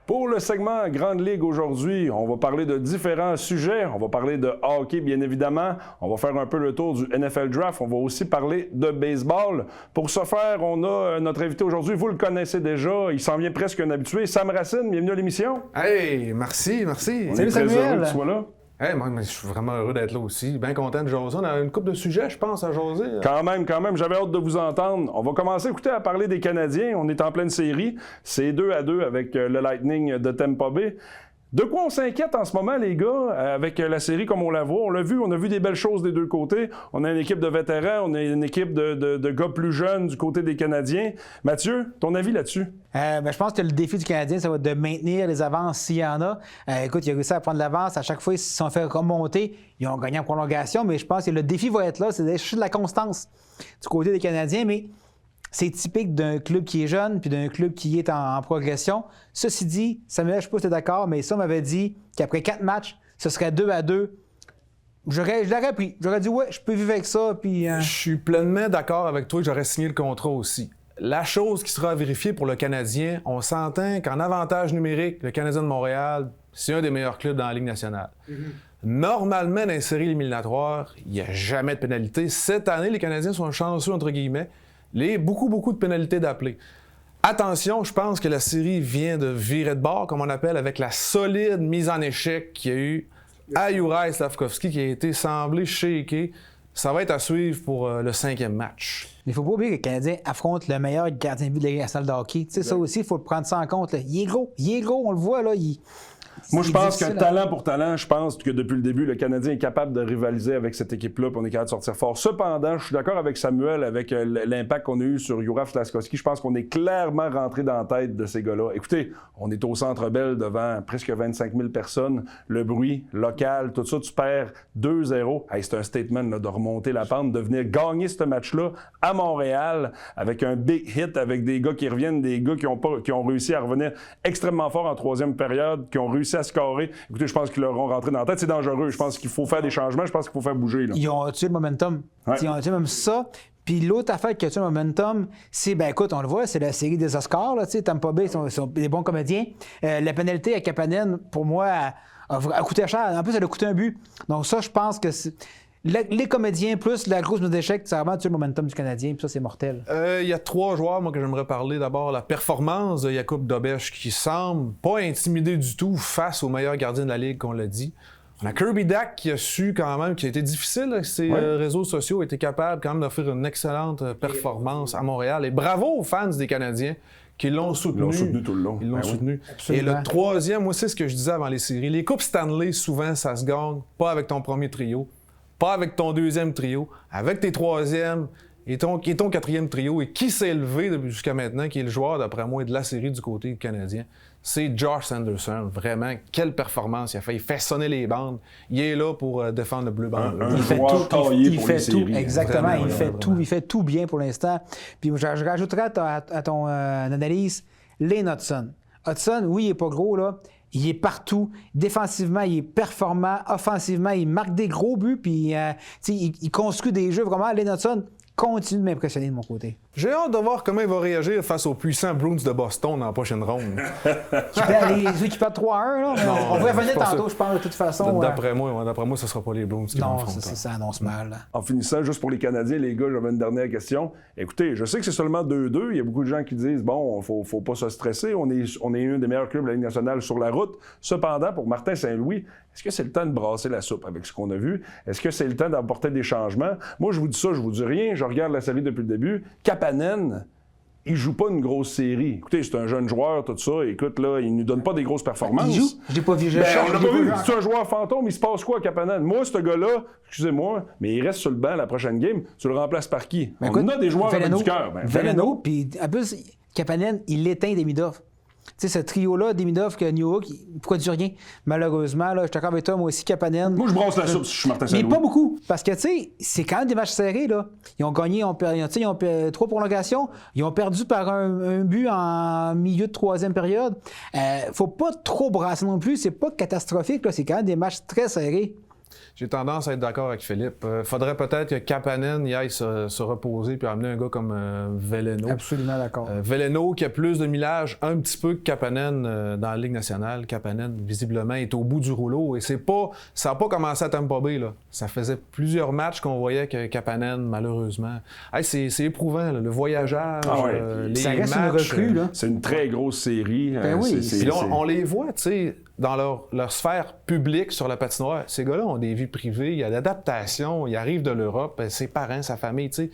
Pour le segment Grande Ligue aujourd'hui, on va parler de différents sujets. On va parler de hockey, bien évidemment. On va faire un peu le tour du NFL Draft. On va aussi parler de baseball. Pour ce faire, on a notre invité aujourd'hui. Vous le connaissez déjà. Il s'en vient presque un habitué. Sam Racine, bienvenue à l'émission.
Hey, merci.
On
Salut,
est très
Samuel.
heureux que tu sois là.
Hey, moi, je suis vraiment heureux d'être là aussi. Bien content de jaser. On a une couple de sujets, je pense, à jaser.
Quand même, j'avais hâte de vous entendre. On va commencer, écoutez, à parler des Canadiens. On est en pleine série. C'est 2-2 avec le Lightning de Tampa Bay. De quoi on s'inquiète en ce moment, les gars, avec la série comme on la voit? On a vu des belles choses des deux côtés. On a une équipe de vétérans, on a une équipe de gars plus jeunes du côté des Canadiens. Mathieu, ton avis là-dessus?
Je pense que le défi du Canadien, ça va être de maintenir les avances s'il y en a. Écoute, il a réussi à prendre l'avance. À chaque fois, ils se sont fait remonter. Ils ont gagné en prolongation, mais je pense que le défi va être là, c'est d'aller chercher de la constance du côté des Canadiens. Mais c'est typique d'un club qui est jeune puis d'un club qui est en progression. Ceci dit, Samuel, je ne sais pas si tu es d'accord, mais ça m'avait dit qu'après 4 matchs, ce serait 2-2. Je l'aurais pris. J'aurais dit, ouais, je peux vivre avec ça. Puis,
Je suis pleinement d'accord avec toi que j'aurais signé le contrat aussi. La chose qui sera à vérifier pour le Canadien, on s'entend qu'en avantage numérique, le Canadien de Montréal, c'est un des meilleurs clubs dans la Ligue nationale. Normalement, dans les séries éliminatoires, il n'y a jamais de pénalité. Cette année, les Canadiens sont chanceux, entre guillemets. Beaucoup de pénalités d'appelés. Attention, je pense que la série vient de virer de bord, comme on appelle, avec la solide mise en échec qu'il y a eu à Juraj Slafkovský, qui a été semblé shaké. Ça va être à suivre pour le 5e match.
il ne faut pas oublier que le Canadien affronte le meilleur gardien de but de la Ligue nationale de hockey. Tu sais, ça aussi, il faut prendre ça en compte. Là. Il est gros, on le voit, là.
Moi, je
C'est
pense que
difficile,
talent pour talent, je pense que depuis le début, le Canadien est capable de rivaliser avec cette équipe-là, puis on est capable de sortir fort. Cependant, je suis d'accord avec Samuel, avec l'impact qu'on a eu sur Juraj Slafkovský. Je pense qu'on est clairement rentré dans la tête de ces gars-là. Écoutez, on est au Centre Bell devant presque 25 000 personnes. Le bruit local, tout ça, tu perds 2-0. Hey, c'est un statement là, de remonter la pente, de venir gagner ce match-là à Montréal avec un big hit, avec des gars qui reviennent, des gars qui ont réussi à revenir extrêmement fort en troisième période, qui ont réussi à scorer. Écoutez, je pense qu'ils leur ont rentré dans la tête. C'est dangereux. Je pense qu'il faut faire des changements. Je pense qu'il faut faire bouger. Là.
Ils ont tué le momentum.
Ouais.
Ils ont tué même ça. Puis l'autre affaire qui a tué le momentum, c'est, ben écoute, on le voit, c'est la série des Oscars. Là, Tampa Bay, ils sont des bons comédiens. La pénalité à Kapanen, pour moi, a coûté cher. En plus, elle a coûté un but. Donc ça, je pense que les comédiens plus la grosse mise d'échec, ça a vraiment tué le momentum du Canadien. Puis ça, c'est mortel.
Il y a 3 joueurs, moi, que j'aimerais parler. D'abord, la performance de Jakub Dobeš, qui semble pas intimidé du tout face au meilleur gardien de la Ligue, qu'on l'a dit. On a Kirby Dach qui a su quand même, qui a été difficile avec ses réseaux sociaux, a été capable quand même d'offrir une excellente performance à Montréal. Et bravo aux fans des Canadiens qui l'ont soutenu.
Ils l'ont soutenu tout le long.
Ils l'ont
Ben
soutenu.
Absolument.
Et le troisième, moi, c'est ce que je disais avant les séries. Les Coupes Stanley, souvent, ça se gagne pas avec ton premier trio, pas avec ton deuxième trio, avec tes troisièmes et ton quatrième trio. Et qui s'est élevé jusqu'à maintenant, qui est le joueur, d'après moi, de la série du côté canadien, c'est Josh Sanderson. Vraiment, quelle performance il a fait. Il fait sonner les bandes. Il est là pour défendre le bleu-blanc.
Un joueur taillé pour les séries.
Exactement,
Vraiment,
il fait tout bien pour l'instant. Puis je rajouterais à ton analyse Lane Hudson. Hudson, oui, il n'est pas gros, là. Il est partout. Défensivement, il est performant. Offensivement, il marque des gros buts. Puis, il construit des jeux. Vraiment, Lane Hudson continue de m'impressionner de mon côté.
J'ai hâte de voir comment il va réagir face aux puissants Bruins de Boston dans la prochaine ronde.
Ceux qui perdent 3-1, là, on va revenir tantôt, je pense, de toute façon.
D'après moi, ce ne sera pas les Bruins qui vont
Non,
affronter.
ça annonce mal. Là.
En finissant, juste pour les Canadiens, les gars, j'avais une dernière question. Écoutez, je sais que c'est seulement 2-2. Il y a beaucoup de gens qui disent, bon, faut pas se stresser. On est un des meilleurs clubs de la Ligue nationale sur la route. Cependant, pour Martin Saint-Louis, est-ce que c'est le temps de brasser la soupe avec ce qu'on a vu? Est-ce que c'est le temps d'apporter des changements? Moi, je vous dis ça, je vous dis rien. Je regarde la série depuis le début. Kapanen, il joue pas une grosse série. Écoutez, c'est un jeune joueur, tout ça. Écoute, là, il nous donne pas des grosses performances.
Il joue? Je l'ai pas vu.
On l'a pas vu. C'est un joueur fantôme. Il se passe quoi à Kapanen? Moi, ce gars-là, excusez-moi, mais il reste sur le banc la prochaine game. Tu le remplaces par qui? On a des joueurs avec du cœur.
Veleno, puis en plus, Kapanen, il l'éteint Demidov. Tu sais, ce trio-là, Demidov, Newhook, il ne produit rien. Malheureusement, là, je suis d'accord avec toi, moi aussi, Kapanen.
Moi, je brasse la soupe si je suis Martin Saint-Louis.
Mais pas beaucoup, parce que, tu sais, c'est quand même des matchs serrés, là. Ils ont gagné, ils ont 3 prolongations. Ils ont perdu par un but en milieu de troisième période. Faut pas trop brasser non plus. C'est pas catastrophique, là. C'est quand même des matchs très serrés.
J'ai tendance à être d'accord avec Philippe. Faudrait peut-être que Kapanen y aille se reposer puis amener un gars comme Veleno.
Absolument d'accord.
Veleno qui a plus de millage un petit peu que Kapanen dans la Ligue nationale. Kapanen, visiblement, est au bout du rouleau. Et ça n'a pas commencé à Tampa Bay, là. Ça faisait plusieurs matchs qu'on voyait que Kapanen, malheureusement... Hey, c'est éprouvant, là, le voyageur, les
ça reste
matchs...
une recrue, là.
C'est une très grosse série.
Ben oui.
Puis là, on les voit, tu sais, dans leur sphère publique sur la patinoire. Ces gars-là ont des vies privées, il y a l'adaptation, ils arrivent de l'Europe, ses parents, sa famille, tu sais,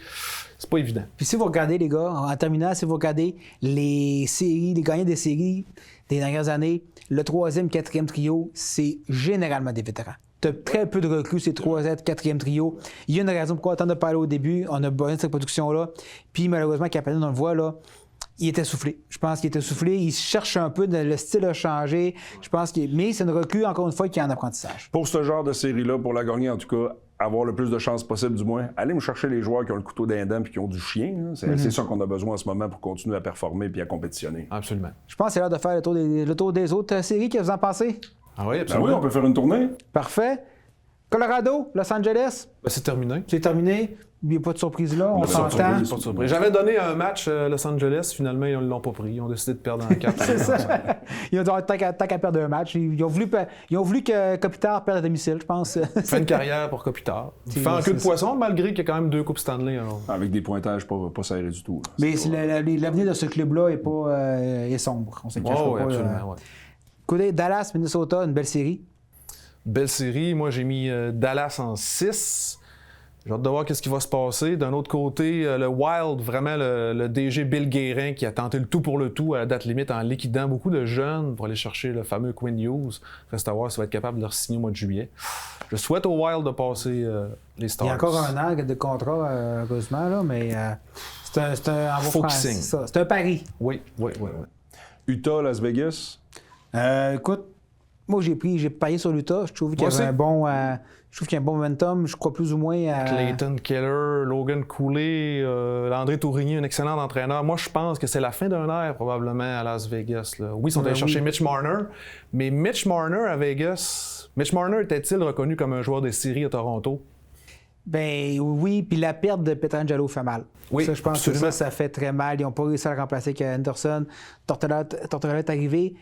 c'est pas évident.
Puis si vous regardez, les gars, en terminant, si vous regardez les séries, les gagnants des séries des dernières années, le 3e, 4e trio, c'est généralement des vétérans. Tu as très peu de recrues, ces 3e, 4e trio. Il y a une raison pourquoi on attend de parler au début, on a besoin de cette production-là. Puis malheureusement, Kapanen, on le voit, là, il était soufflé. Je pense qu'il était soufflé. Il cherche un peu, le style a changé. Je pense mais c'est une recrue, encore une fois, qui est en apprentissage.
Pour ce genre de série-là, pour la gagner, en tout cas, avoir le plus de chances possible, du moins, allez me chercher les joueurs qui ont le couteau d'un dent et qui ont du chien. C'est ça qu'on a besoin en ce moment pour continuer à performer et à compétitionner.
Absolument.
Je pense que c'est l'heure de faire le tour des autres séries. Qu'est-ce que vous en pensez?
Ah oui,
Ben
absolument.
oui, on peut faire une tournée.
Parfait. Colorado, Los Angeles,
Ben, c'est terminé.
c'est terminé. Il n'y a pas de surprise là, on
Pas de
s'entend.
surprise.
Pas de surprise. J'avais donné un match Los Angeles, finalement, ils ne l'ont pas pris. Ils ont décidé de perdre en 4.
C'est ça. Ils ont dit, tant qu'à perdre un match. Ils ont voulu que Kopitar perde à domicile, je pense.
Fait une carrière pour Kopitar. Il fait en queue de poisson, malgré qu'il y a quand même 2 Coupes Stanley. Alors.
Avec des pointages pas serrés du tout. Là.
Mais l'avenir de ce club-là est sombre. On ne se cachera
Oh, oui,
pas.
absolument. Ouais.
Écoutez, Dallas, Minnesota, une belle série.
Belle série. Moi, j'ai mis Dallas en 6. J'ai hâte de voir ce qui va se passer. D'un autre côté, le Wild, vraiment le DG Bill Guérin qui a tenté le tout pour le tout à la date limite en liquidant beaucoup de jeunes pour aller chercher le fameux Quinn Hughes. Reste à voir s'il va être capable de le signer au mois de juillet. Je souhaite au Wild de passer les Stars.
Il y a encore un an de contrat, heureusement, là, mais c'est un
Faut qu'il signe.
c'est un pari.
Oui.
Utah, Las Vegas.
Écoute, moi j'ai parié sur l'Utah. Je trouve qu'il y avait un bon. Je trouve qu'il y a un bon momentum. Je crois plus ou moins à.
Clayton Keller, Logan Cooley, André Tourigny, un excellent entraîneur. Moi, je pense que c'est la fin d'un ère, probablement, à Las Vegas. Là. Oui, ils sont allés chercher Mitch Marner, mais Mitch Marner à Vegas, Mitch Marner était-il reconnu comme un joueur de série à Toronto?
Ben oui, puis la perte de Pietrangelo fait mal.
Oui,
ça, je pense
absolument.
que ça fait très mal. Ils n'ont pas réussi à le remplacer avec Anderson. Tortorella est arrivé.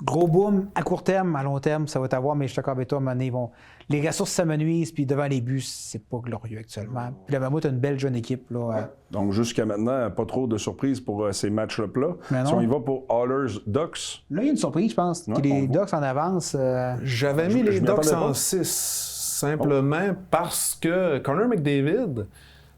Gros boom à court terme, à long terme, ça va t'avoir, mais je suis d'accord avec toi, à un moment donné, les ressources s'amenuisent, puis devant les buts, c'est pas glorieux actuellement. Puis le Mammouth a une belle jeune équipe. Là,
Donc, jusqu'à maintenant, pas trop de surprises pour ces match-là.
Mais
Si
non.
on y va pour Oilers Ducks.
Là, il y a une surprise, je pense.
Ouais,
que les
on voit.
Ducks en avance.
J'avais mis
Je
les
m'y
Ducks
attendais
en
pas.
6, simplement parce que Connor McDavid,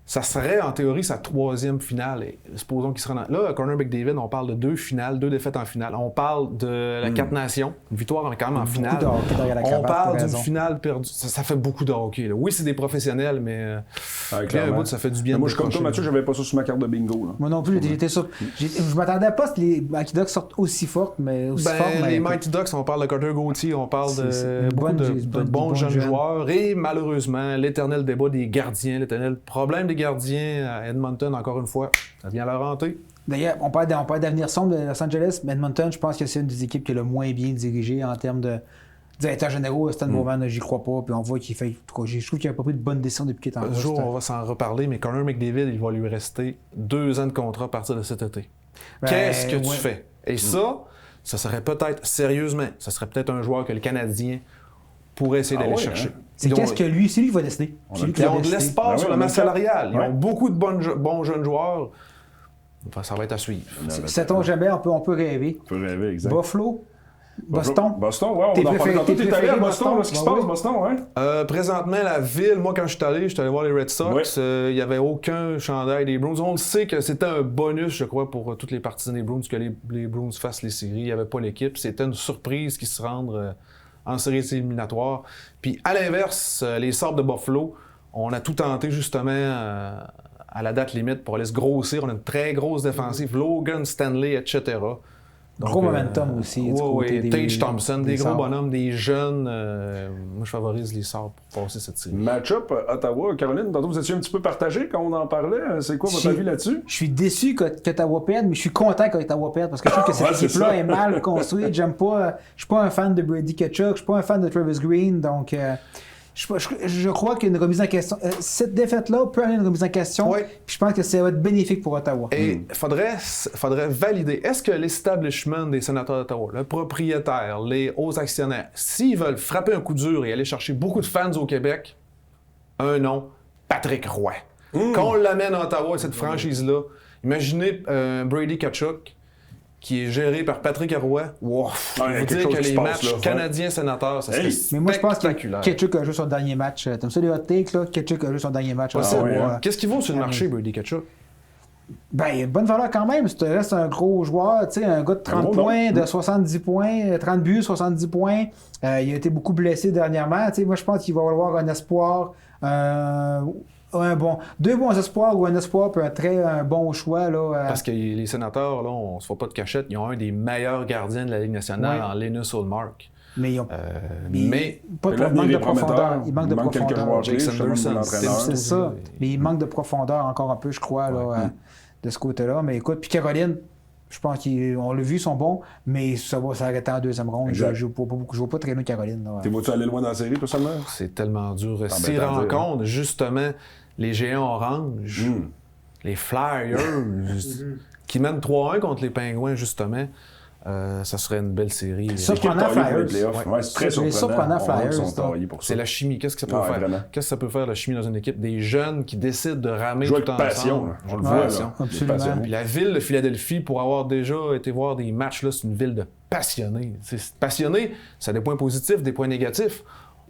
ça serait en théorie sa 3e finale. Et supposons qu'il sera Là, Connor McDavid, on parle de 2 finales, 2 défaites en finale. On parle de la 4 Nations, une victoire quand même en finale.
de hockey derrière la
On
cravate,
parle
t'as
d'une
raison.
finale perdue. Ça fait beaucoup de hockey. Là. Oui, c'est des professionnels, mais
Clairement.
un bout, ça fait du bien.
Mais moi,
de
je suis comme toi,
décrocher.
Mathieu, j'avais pas ça sur ma carte de bingo. Là.
Moi non plus, j'étais sûr. Je m'attendais pas à ce que les Mighty Ducks sortent aussi fortes, mais aussi fortes. Mais
les
écoute,
Mighty Ducks, on parle de Carter Gauthier, on parle
C'est
de
une
beaucoup
bonne-
de
des
bons
bons
jeunes
jeunes.
joueurs. Et malheureusement, l'éternel débat des gardiens, l'éternel problème des gardiens à Edmonton, encore une fois, ça vient à leur hanter.
D'ailleurs, on parle d'avenir sombre de Los Angeles, mais Edmonton, je pense que c'est une des équipes qui est le moins bien dirigée en termes de directeur général. Stan Bowman, j'y crois pas, puis on voit qu'il fait. Je trouve qu'il n'a pas pris de bonnes décisions depuis qu'il est en
Un
poste.
jour, on va s'en reparler, mais Connor McDavid, il va lui rester 2 ans de contrat à partir de cet été.
Ben,
Qu'est-ce que tu
ouais.
fais? Et ça serait peut-être, sérieusement, ça serait peut-être un joueur que le Canadien pourrait essayer d'aller
ouais,
chercher.
hein?
C'est qu'est-ce que lui, c'est lui qui va décider. C'est lui qui
Ils
va
ont de
décider.
l'espace
Ben
sur
oui,
la
en
masse
même temps.
salariale. Ils
Ouais.
ont beaucoup de bons jeunes joueurs. Enfin, ça va être à suivre.
Sait-on jamais, on peut rêver.
On peut rêver, exact.
Buffalo, Boston.
Boston, ouais,
Tes
on en parlait
préférés-
tantôt.
tes
T'es allé à
préférés,
Boston, là,
Boston?
ce qui se
Ouais,
passe,
ouais.
Boston, ouais?
Présentement, la ville, moi, quand je suis allé voir les Red Sox.
Ouais.
Il n'y avait aucun chandail des Bruins. On le sait que c'était un bonus, je crois, pour tous les partisans des Bruins, que les Bruins fassent les séries. Il n'y avait pas l'équipe. C'était une surprise qu'ils se rendent en séries éliminatoires. Puis, à l'inverse, les Sabres de Buffalo, on a tout tenté, justement, à la date limite pour aller se grossir. On a une très grosse défensive. Logan, Stanley, etc. Donc,
Gros momentum aussi, du côté des-
Tage Thompson, des gros
Sabres.
bonhommes, des jeunes. Moi, je favorise les Sabres pour passer cette série.
Match-up Ottawa, Caroline, tantôt vous étiez un petit peu partagé quand on en parlait. C'est quoi votre
Si.
avis là-dessus?
Je suis déçu qu'Ottawa perde, mais je suis content qu'Ottawa perde parce que je trouve que cette
Ouais, c'est
équipe-là
ça.
est mal construite. Je suis pas un fan de Brady Tkachuk, je suis pas un fan de Travis Green, donc je crois qu'il y a une remise en question. Cette défaite-là peut amener une remise en question,
Ouais.
puis je pense que ça va être bénéfique pour Ottawa.
Et faudrait valider. Est-ce que l'establishment des sénateurs d'Ottawa, le propriétaire, les hauts actionnaires, s'ils veulent frapper un coup dur et aller chercher beaucoup de fans au Québec, un nom, Patrick Roy. Qu'on l'amène à Ottawa, cette franchise-là. Imaginez Brady Tkachuk, qui est géré par Patrick Roy. Wow.
il y a
Vous
quelque
dire
chose
que
qui se
les
passe,
matchs
là, ouais.
canadiens-sénateurs, ça serait
Hey.
Mais moi, je pense que
spectaculaire.
Tkachuk a joué son dernier match. T'aimes ça les hot takes, là? Tkachuk a joué son dernier match.
Possible.
ouais, hein.
Qu'est-ce qu'il vaut sur le marché, Brady Tkachuk?
Ben, il a une bonne valeur quand même. C'est reste un gros joueur, tu sais, un gars de 30
gros
points,
nom.
de 70 points, 30 buts, 70 points. Il a été beaucoup blessé dernièrement. Tu sais, moi, je pense qu'il va avoir un espoir, deux bons espoirs ou un espoir puis un bon choix. Là,
Parce que les sénateurs, là, on se fait pas de cachette, ils ont un des meilleurs gardiens de la Ligue nationale
Ouais.
en Linus Ullmark.
mais ils ont
Mais
pas
Mais
de
là,
manque
il
de
est prometteur.
profondeur. Il manque de
Il manque quelques
profondeur.
joueurs
Jake
clés, justement,
Sanderson,
l'entraîneur.
C'est ça. Mais il manque de profondeur encore un peu, je crois, là, de ce côté-là. Mais écoute, puis Caroline, je pense qu'on l'a vu, ils sont bons, mais ça va s'arrêter en deuxième ronde.
Exact.
Je joue pas très bien Caroline. Là,
T'es vas-tu aller loin dans la série, toi, seulement?
c'est tellement dur.
Ah,
S'ils
ben, t'as dit,
rencontrent justement les géants oranges, les Flyers, qui mènent 3-1 contre les Pingouins, justement, ça serait une belle série.
Surprenant
Équipe taillée pour les
Flyers.
playoffs. Ouais, c'est très
Les
surprenant.
surprenants Flyers,
Ils sont
ça.
taillés pour ça.
C'est la chimie. Qu'est-ce que ça peut
Ouais,
faire?
vraiment.
Qu'est-ce que ça peut faire, la chimie, dans une équipe? Des jeunes qui décident de ramer
Jouer
tout
avec passion,
ensemble.
là.
On le
Ouais,
voit,
là.
ça.
Absolument.
Passionné.
Puis la ville de Philadelphie, pour avoir déjà été voir des matchs, là, c'est une ville de passionnés. C'est passionné, ça a des points positifs, des points négatifs.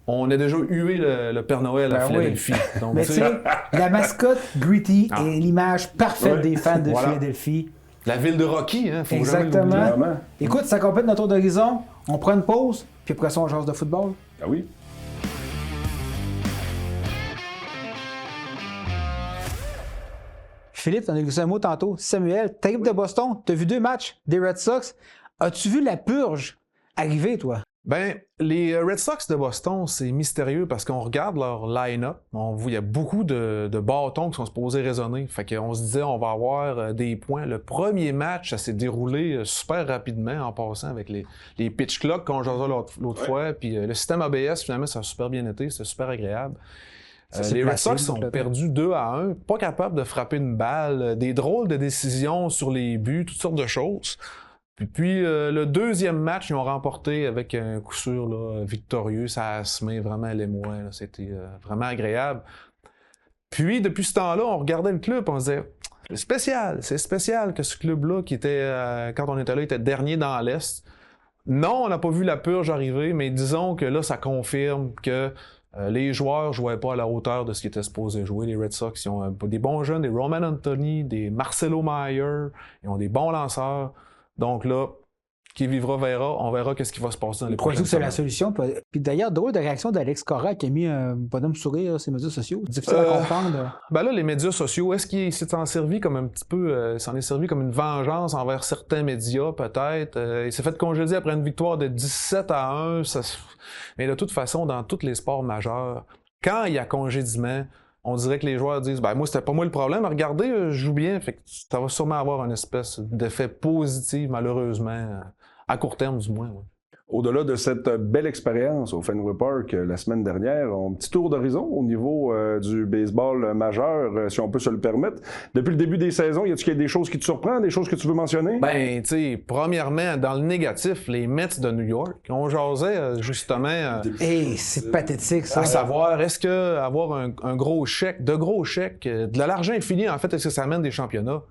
on a déjà hué le Père Noël à Philadelphie.
Oui.
Donc,
mais tu sais, la mascotte Gritty est l'image parfaite
Ouais.
des fans de
Voilà.
Philadelphie.
la ville de Rocky, hein, faut
Exactement.
jamais l'oublier.
Vraiment.
Écoute, ça complète notre tour d'horizon. On prend une pause, puis après ça, on jase de football.
Ah oui.
Philippe, t'en as glissé un mot tantôt. Samuel, t'arrives de Boston, t'as vu 2 matchs des Red Sox. As-tu vu la purge arriver, toi?
Ben, les Red Sox de Boston, c'est mystérieux parce qu'on regarde leur line-up, on voit il y a beaucoup de bâtons qui sont supposés résonner. Fait qu'on se disait on va avoir des points. Le premier match, ça s'est déroulé super rapidement en passant avec les pitch clocks qu'on jasait l'autre fois. Puis le système ABS, finalement, ça a super bien été, c'était super agréable. Les Red Sox ont perdu 2-1, pas capables de frapper une balle, des drôles de décisions sur les buts, toutes sortes de choses. Puis le deuxième match, ils ont remporté avec un coup sûr là, victorieux, ça a semé vraiment l'émoi, c'était vraiment agréable. Puis depuis ce temps-là, on regardait le club, on se disait c'est spécial que ce club-là, qui était, quand on était là, était dernier dans l'Est. Non, on n'a pas vu la purge arriver, mais disons que là, ça confirme que les joueurs ne jouaient pas à la hauteur de ce qu'ils étaient supposés jouer. Les Red Sox, ils ont des bons jeunes, des Roman Anthony, des Marcelo Mayer, ils ont des bons lanceurs. Donc là, qui vivra verra, on verra qu'est-ce qui va se passer dans les prochaines
Crois-tu que c'est la
semaines.
solution? Puis d'ailleurs, drôle de réaction d'Alex Cora qui a mis un bonhomme sourire sur ses médias sociaux. Difficile à comprendre.
Ben là, les médias sociaux, est-ce qu'il s'en servi comme un petit peu, s'en est servi comme une vengeance envers certains médias, peut-être? Il s'est fait congédier après une victoire de 17-1. Mais de toute façon, dans tous les sports majeurs, quand il y a congédiement, on dirait que les joueurs disent ben moi, c'était pas moi le problème, regardez, je joue bien. Fait que ça va sûrement avoir une espèce d'effet positif, malheureusement, à court terme du moins. Ouais.
Au-delà de cette belle expérience au Fenway Park la semaine dernière, un petit tour d'horizon au niveau du baseball majeur, si on peut se le permettre. Depuis le début des saisons, y a-t-il des choses qui te surprennent, des choses que tu veux mentionner?
Ben, tu sais, premièrement, dans le négatif, les Mets de New York, on jasait justement
Hey, c'est pathétique, ça.
à savoir, est-ce que avoir un gros chèque, de l'argent infini, en fait, est-ce que ça amène des championnats?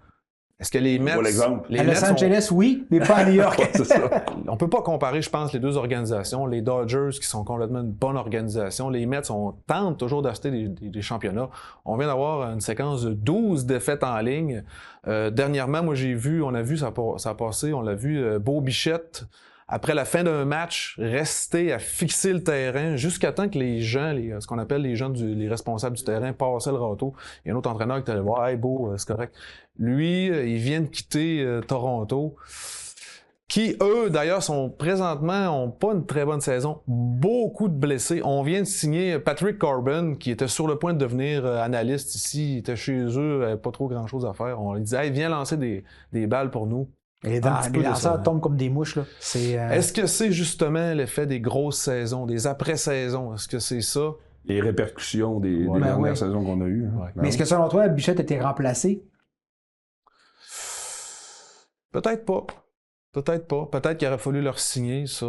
Est-ce que les Mets...
Pour l'exemple.
les
À
Mets
Los Angeles, oui, mais pas à New York.
C'est ça.
On peut pas comparer, je pense, les deux organisations. Les Dodgers, qui sont complètement une bonne organisation. Les Mets, on tente toujours d'acheter des championnats. On vient d'avoir une séquence de 12 défaites en ligne. Dernièrement, moi, on a vu ça a passé, on l'a vu, Beau Bichette, après la fin d'un match, rester à fixer le terrain jusqu'à temps que les gens, ce qu'on appelle les gens, les responsables du terrain, passaient le râteau. Il y a un autre entraîneur qui était allé voir « Hey, Beau, c'est correct ». Lui, il vient de quitter Toronto, qui, eux, d'ailleurs, ont pas une très bonne saison. Beaucoup de blessés. On vient de signer Patrick Corbin, qui était sur le point de devenir analyste ici. Il était chez eux, avait pas trop grand-chose à faire. On lui disait « Hey, viens lancer des balles pour nous ».
Les
peu
lanceurs
décevant.
tombent comme des mouches, là.
Est-ce que c'est justement l'effet des grosses saisons, des après-saisons? Est-ce que c'est ça?
Les répercussions des
Ben
dernières
ouais.
saisons qu'on a eues.
Ouais.
Mais est-ce que selon toi, Bichette a été remplacé?
Peut-être pas. Peut-être pas. Peut-être qu'il aurait fallu leur signer ça.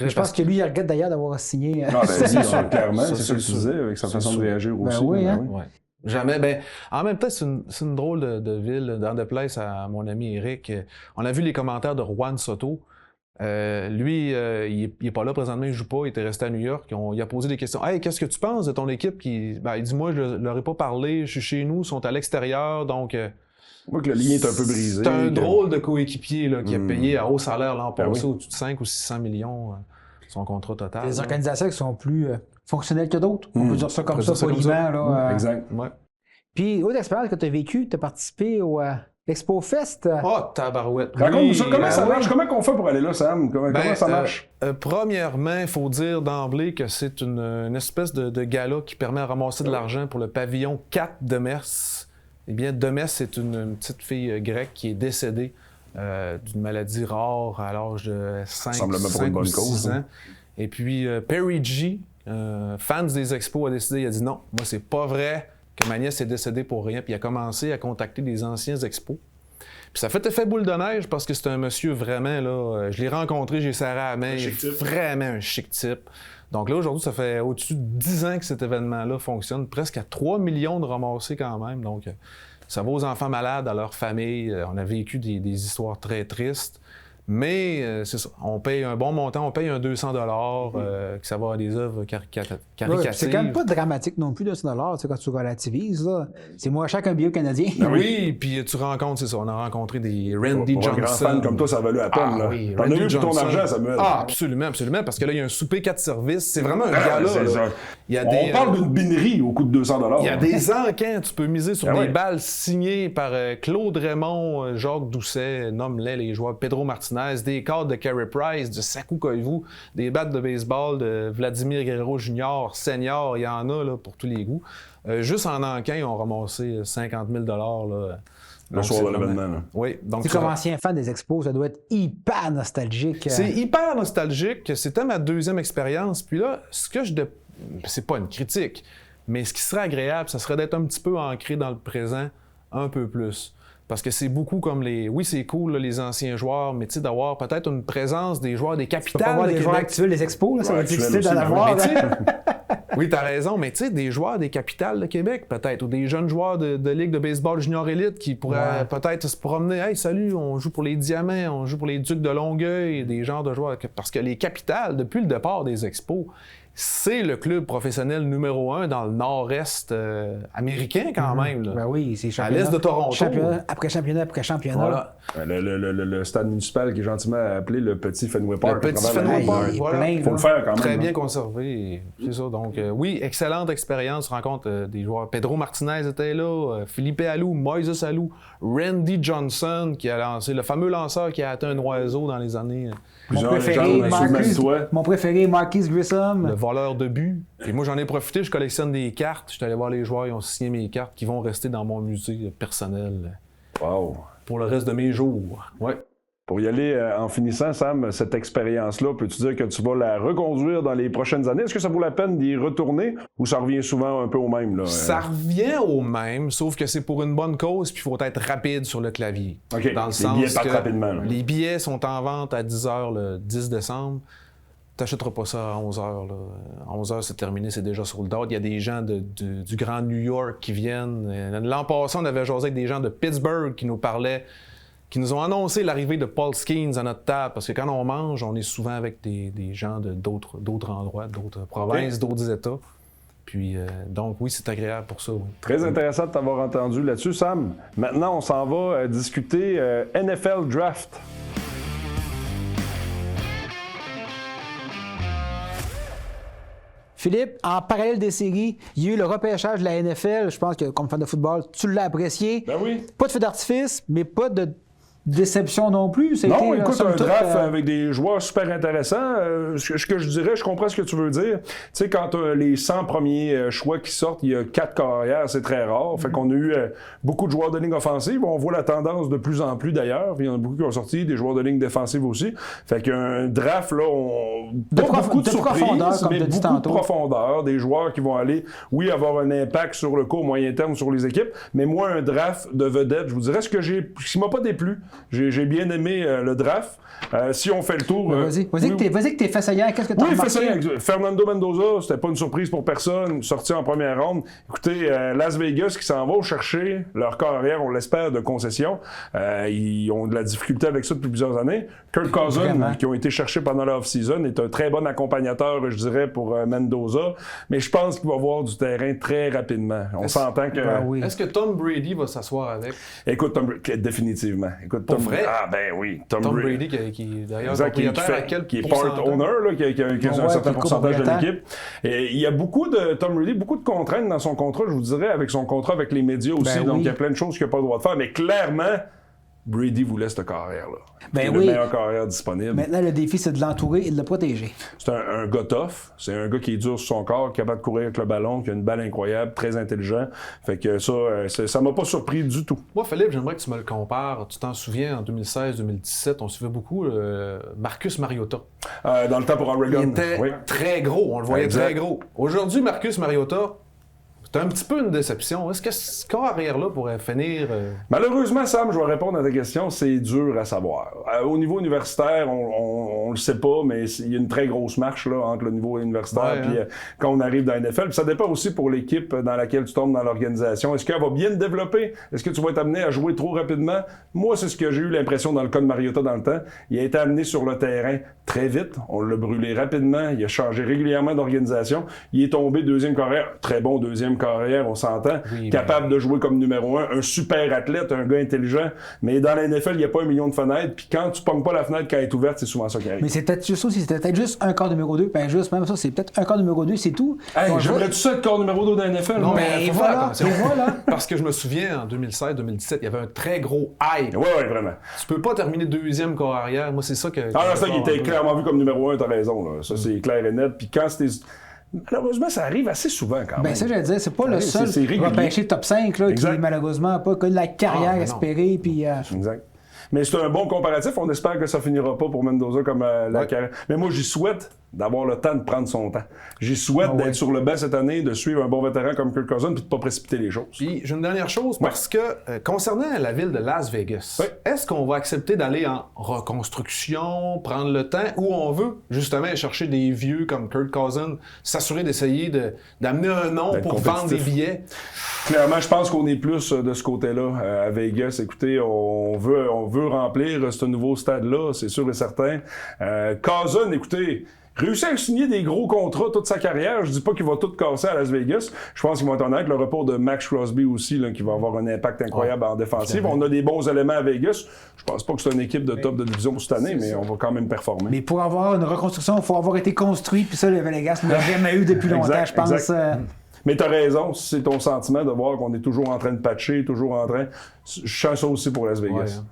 Je pense que lui, il regrette d'ailleurs d'avoir signé.
Non, ben, c'est sûr, clairement,
Ça,
c'est ça que tu
c'est
disais, avec sa
C'est
façon de
sûr.
réagir
Ben
aussi.
oui, hein.
Ouais. Jamais. Ben, en même temps, c'est une drôle de ville. Dans des places à mon ami Eric, on a vu les commentaires de Juan Soto. Lui, il est pas là présentement, il joue pas, il était resté à New York. Il a posé des questions. Hey, qu'est-ce que tu penses de ton équipe il dit moi, je leur ai pas parlé, je suis chez nous, ils sont à l'extérieur, donc.
On voit que le lien est un peu brisé.
C'est un
que-
drôle de coéquipier là, qui a payé à haut salaire l'an
Ben
passé,
oui.
au-dessus de 5 ou 600 millions son contrat total.
Des
là.
organisations qui sont plus fonctionnelles que d'autres. On peut dire ça comme
peut
ça,
dire ça comme
poliment.
ça.
Là,
Exact.
Ouais.
Puis, autre expérience que tu as vécue, tu as participé au Expo Fest.
Oh, tabarouette.
Raconte-nous ça, comment
ben
ça
oui.
marche? Comment qu'on fait pour aller là, Sam? Comment ça marche?
Premièrement, il faut dire d'emblée que c'est une espèce de gala qui permet de ramasser de l'argent pour le pavillon 4 de Metz. Eh bien, Demers, c'est une petite fille grecque qui est décédée d'une maladie rare à l'âge de 5
Semblement pour une
ou
bonne
6
cause,
ans.
hein.
Et puis, Perry G, fans des expos, a décidé, il a dit non, moi, c'est pas vrai que ma nièce est décédée pour rien. Puis il a commencé à contacter des anciens expos. Puis ça fait effet boule de neige parce que c'est un monsieur vraiment, là, je l'ai rencontré, j'ai serré à la main, il est vraiment un chic type. Donc là, aujourd'hui, ça fait au-dessus de 10 ans que cet événement-là fonctionne, presque à 3 millions de ramassés quand même. Donc, ça va aux enfants malades, à leur famille. On a vécu des histoires très tristes. Mais c'est ça, on paye un bon montant, on paye un 200 que ça va à des œuvres caricatives.
C'est quand même pas dramatique non plus, 200 $, quand tu relativises. Là. C'est moins cher qu'un billet canadien.
Oui, puis tu rencontres, c'est ça, on a rencontré des Randy
Pour un grand
Johnson.
fan comme toi, ça a valu la peine. Là.
Oui,
T'en as eu pour ton argent, Samuel.
Ah, absolument, absolument, parce que là, il y a un souper 4 services. C'est vraiment un gala.
C'est ça.
Il y a
On parle d'une binerie au coût de 200 $.
Il y a des encans, tu peux miser sur
Ah
des
ouais.
balles signées par Claude Raymond, Jacques Doucet, nomme-les les joueurs, Pedro Martinez, des cadres de Carey Price, de Sakou Koivu, des battes de baseball de Vladimir Guerrero Jr., senior, il y en a là, pour tous les goûts. Juste en encans, ils ont ramassé 50 000 là.
Le soir de l'événement. Là.
Oui. Donc,
Comme ancien fan des expos, ça doit être hyper nostalgique.
c'est hyper nostalgique. C'était ma deuxième expérience. Puis là, c'est pas une critique, mais ce qui serait agréable, ça serait d'être un petit peu ancré dans le présent un peu plus. Parce que c'est beaucoup comme les... Oui, c'est cool, là, les anciens joueurs, mais tu sais, d'avoir peut-être une présence des joueurs des
Tu peux
capitales
pas avoir
de
des joueurs
Québec.
actuels des expos, là, ça va être
actuels
difficile d'en
aussi,
avoir.
Mais tu
là.
sais, oui, t'as raison, mais tu sais, des joueurs des capitales de Québec, peut-être, ou des jeunes joueurs de Ligue de baseball junior élite qui pourraient peut-être se promener. Hey, salut, on joue pour les Diamants, on joue pour les Ducs de Longueuil, des genres de joueurs. Parce que les capitales, depuis le départ des expos, c'est le club professionnel numéro 1 dans le nord-est américain, quand même. Là.
Ben oui, c'est
À
championnat.
l'est de Toronto.
Championnat après championnat après championnat.
Voilà.
Le stade municipal qui est gentiment appelé le Petit Fenway Park.
Le petit
à travers
Fenway
la
Park,
ligne.
voilà.
plein,
Faut le faire quand même.
Très bien
hein.
conservé, c'est ça. Donc, oui, excellente expérience. Rencontre des joueurs. Pedro Martinez était là, Philippe Alou, Moises Alou, Randy Johnson, qui a lancé, le fameux lanceur qui a atteint un oiseau dans les années.
Plusieurs légendes dans le sous-toi.
Mon préféré, Marquis
Le
Grissom.
voleur de but. Et moi, j'en ai profité, je collectionne des cartes. Je suis allé voir les joueurs, ils ont signé mes cartes qui vont rester dans mon musée personnel
Wow.
pour le reste de mes jours. Ouais.
Pour y aller en finissant, Sam, cette expérience-là, peux-tu dire que tu vas la reconduire dans les prochaines années? Est-ce que ça vaut la peine d'y retourner ou ça revient souvent un peu au même? Là?
Ça revient au même, sauf que c'est pour une bonne cause, puis il faut être rapide sur le clavier.
OK.
Dans le
Les
sens
billets partent
que
rapidement, là.
les billets sont en vente à 10h le 10 décembre. T'achèteras pas ça à 11h. Là. À 11h, c'est terminé, c'est déjà sold out. Il y a des gens du Grand New York qui viennent. L'an passé, on avait jasé avec des gens de Pittsburgh qui nous parlaient, qui nous ont annoncé l'arrivée de Paul Skeens à notre table. Parce que quand on mange, on est souvent avec des gens d'autres endroits, d'autres provinces, d'autres États. Puis, donc, oui, c'est agréable pour ça. Oui.
Très intéressant de t'avoir entendu là-dessus, Sam. Maintenant, on s'en va discuter NFL Draft.
Philippe, en parallèle des séries, il y a eu le repêchage de la NFL. Je pense que, comme fan de football, tu l'as apprécié.
Ben oui.
Pas de feu d'artifice, mais pas de déception non plus. Ça a
Non,
été,
écoute,
somme
un
toute,
draft avec des joueurs super intéressants. Ce que je dirais, je comprends ce que tu veux dire. Tu sais, quand les 100 premiers choix qui sortent, il y a 4 carrières, c'est très rare. Fait qu'on a eu beaucoup de joueurs de ligne offensive. On voit la tendance de plus en plus d'ailleurs. Puis il y en a beaucoup qui ont sorti, des joueurs de ligne défensive aussi. Fait qu'un draft, là, pas beaucoup de surprises,
profondeur, comme
mais
tu as dit
beaucoup de
tantôt.
profondeur. Des joueurs qui vont aller, oui, avoir un impact sur le court, moyen terme sur les équipes. Mais moi, un draft de vedettes, je vous dirais, ce qui m'a pas déplu. J'ai bien aimé le draft. Si on fait le tour...
Vas-y
oui,
que t'es fait saillant. Qu'est-ce que t'as
oui,
remarqué?
Fernando Mendoza, c'était pas une surprise pour personne, sorti en première ronde. Écoutez, Las Vegas qui s'en va chercher leur carrière, on l'espère, de concession. Ils ont de la difficulté avec ça depuis plusieurs années. Kirk Cousins,
Vraiment.
qui ont été cherchés pendant la off-season, est un très bon accompagnateur, je dirais, pour Mendoza. Mais je pense qu'il va avoir du terrain très rapidement. On s'entend que...
Ben oui.
Est-ce que Tom Brady va s'asseoir avec?
Écoute, Tom Brady, définitivement. Écoute,
Pour vrai?
Ah ben oui, Tom
Tom
Brady.
Brady qui est d'ailleurs
Exact,
propriétaire à quel
qui est
pourcentage?
part owner, là, qui a un
Ouais,
certain
qui est
pourcentage de
copropriétaire.
l'équipe. Et il y a beaucoup de Tom Brady, beaucoup de contraintes dans son contrat, je vous dirais, avec son contrat avec les médias aussi.
Ben
donc,
oui.
il y a plein de choses qu'il n'a pas le droit de faire. Mais clairement, Brady vous laisse cette carrière-là.
Ben
C'est
oui.
le meilleur carrière disponible.
Maintenant, le défi, c'est de l'entourer et de le protéger.
C'est un gars tough. C'est un gars qui est dur sur son corps, capable de courir avec le ballon, qui a une balle incroyable, très intelligent. Fait que ça m'a pas surpris du tout.
Moi, Philippe, j'aimerais que tu me le compares. Tu t'en souviens, en 2016-2017, on suivait beaucoup Marcus Mariota.
Dans le temps pour Oregon.
Il était
Oui.
très gros, on le voyait
Exact.
très gros. Aujourd'hui, Marcus Mariota, C'est un petit peu une déception. Est-ce que ce corps arrière-là pourrait finir...
Malheureusement, Sam, je vais répondre à ta question, c'est dur à savoir. Au niveau universitaire, on le sait pas, mais il y a une très grosse marche là, entre le niveau universitaire et quand on arrive dans la NFL. Puis ça dépend aussi pour l'équipe dans laquelle tu tombes dans l'organisation. Est-ce qu'elle va bien te développer? Est-ce que tu vas être amené à jouer trop rapidement? Moi, c'est ce que j'ai eu l'impression dans le cas de Mariota dans le temps. Il a été amené sur le terrain très vite. On l'a brûlé rapidement. Il a changé régulièrement d'organisation. Il est tombé deuxième carrière. Très bon deuxième carrière, on s'entend. Capable de jouer comme numéro 1. Un super athlète, un gars intelligent. Mais dans la NFL, il n'y a pas 1 million de fenêtres. Puis quand tu pognes pas la fenêtre quand elle est ouverte, c'est souvent ça qui arrive.
Mais c'est peut-être juste aussi, c'était peut-être juste un corps numéro 2. Ben juste, même ça, c'est peut-être un corps numéro 2, c'est tout.
Hey, j'aimerais-tu ça être corps numéro 2 dans la NFL?
Non, mais faut faire attention.
Voilà.
Parce que je me souviens, en 2016-2017, il y avait un très gros hype.
Oui, vraiment.
Tu peux pas terminer deuxième corps arrière. Moi, c'est ça que...
Ah non, ça, il était clairement vu comme numéro 1, t'as raison. Là. Ça, c'est clair et net. Puis quand c'était... Malheureusement, ça arrive assez souvent quand même.
Ben ça, j'allais dire, c'est pas le seul repêché top 5 là, qui malheureusement n'a pas connu la carrière espérée. Puis,
Exact. Mais c'est un bon comparatif. On espère que ça finira pas pour Mendoza comme la carrière. Mais moi, j'y souhaite d'avoir le temps de prendre son temps. J'y souhaite d'être sur le banc cette année, de suivre un bon vétéran comme Kirk Cousins puis de ne pas précipiter les choses.
Puis j'ai une dernière chose, parce que concernant la ville de Las Vegas, est-ce qu'on va accepter d'aller en reconstruction, prendre le temps, ou on veut justement chercher des vieux comme Kirk Cousins, s'assurer d'essayer d'amener un nom pour vendre des billets?
Clairement, je pense qu'on est plus de ce côté-là à Vegas. Écoutez, on veut remplir ce nouveau stade-là, c'est sûr et certain. Cousins, écoutez, réussi à signer des gros contrats toute sa carrière. Je dis pas qu'il va tout casser à Las Vegas. Je pense qu'il va être honnête. Le report de Max Crosby aussi, là, qui va avoir un impact incroyable en défensive. On a des bons éléments à Vegas. Je pense pas que c'est une équipe de top de division pour cette année, mais on va quand même performer.
Mais pour avoir une reconstruction, il faut avoir été construit. Puis ça, le Vegas n'a jamais eu depuis longtemps, je pense.
Mais tu as raison, c'est ton sentiment de voir qu'on est toujours en train de patcher, toujours en train. Je sens ça aussi pour Las Vegas.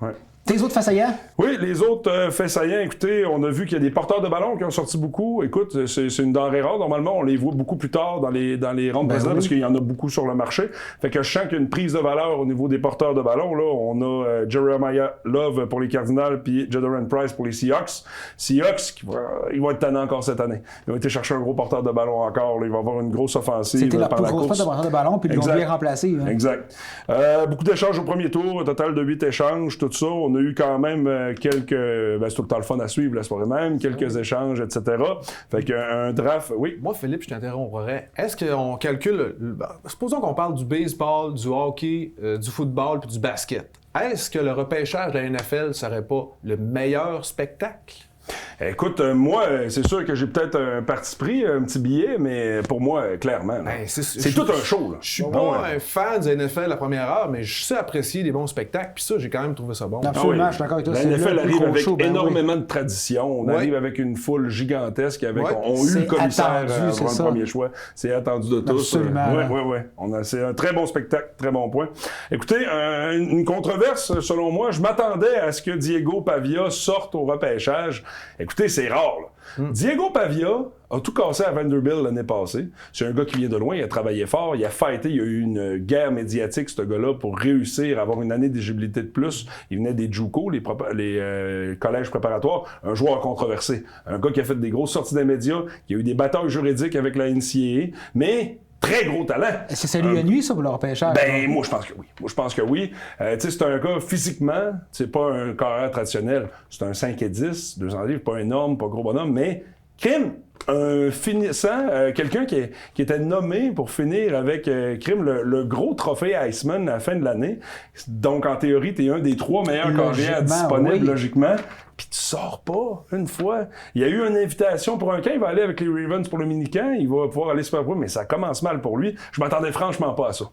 Tes autres faits saillants?
Oui, les autres faits saillants, écoutez, on a vu qu'il y a des porteurs de ballon qui ont sorti beaucoup. Écoute, c'est une denrée rare. Normalement, on les voit beaucoup plus tard dans les rounds précédents parce qu'il y en a beaucoup sur le marché. Fait que je sens qu'il y a une prise de valeur au niveau des porteurs de ballon. Là, on a Jeremiah Love pour les Cardinals puis Jadaron Price pour les Seahawks. Seahawks, ils vont être tannants encore cette année. Ils ont été chercher un gros porteur de ballon encore. Là. Il va avoir une grosse offensive.
C'était leur plus grosse porteur de ballon, puis ils l'ont bien remplacé. Hein.
Exact. Beaucoup d'échanges au premier tour, un total de 8 échanges, tout ça. On a eu quand même quelques... c'est tout le temps le fun à suivre, la soirée même, quelques échanges, etc. Fait qu'un draft... Oui?
Moi, Philippe, je t'interromprais. Est-ce qu'on calcule... supposons qu'on parle du baseball, du hockey, du football puis du basket. Est-ce que le repêchage de la NFL serait pas le meilleur spectacle?
Écoute, moi, c'est sûr que j'ai peut-être un parti pris, un petit billet, mais pour moi, clairement, c'est tout un show. Là.
Je suis pas un fan du NFL la première heure, mais je sais apprécier des bons spectacles, puis ça, j'ai quand même trouvé ça bon.
Absolument, je suis d'accord avec toi.
La NFL arrive avec énormément de tradition. On arrive avec une foule gigantesque. On a eu le commissaire pour un premier choix. C'est attendu de tous. Absolument. C'est un très bon spectacle, très bon point. Écoutez, une controverse, selon moi, je m'attendais à ce que Diego Pavia sorte au repêchage. Écoutez, c'est rare, là. Diego Pavia a tout cassé à Vanderbilt l'année passée. C'est un gars qui vient de loin, il a travaillé fort, il a fighté, il y a eu une guerre médiatique, ce gars-là, pour réussir à avoir une année d'éligibilité de plus. Il venait des JUCO, les collèges préparatoires, un joueur controversé. Un gars qui a fait des grosses sorties des médias, qui a eu des batailles juridiques avec la NCAA, mais... très gros talent.
Est-ce que ça lui a nuit, ça, pour le repêchage?
Moi, je pense que oui. C'est un gars, physiquement, c'est pas un carrière traditionnel. C'est un 5-10, 200 livres, pas énorme, pas gros bonhomme, mais Kim, un finissant, quelqu'un qui était nommé pour finir avec Kim le gros trophée Iceman à la fin de l'année. Donc, en théorie, t'es un des 3 meilleurs carrières disponibles, logiquement. Puis tu sors pas une fois. Il y a eu une invitation pour un camp, il va aller avec les Ravens pour le mini-camp, il va pouvoir aller super pro, mais ça commence mal pour lui. Je m'attendais franchement pas à ça.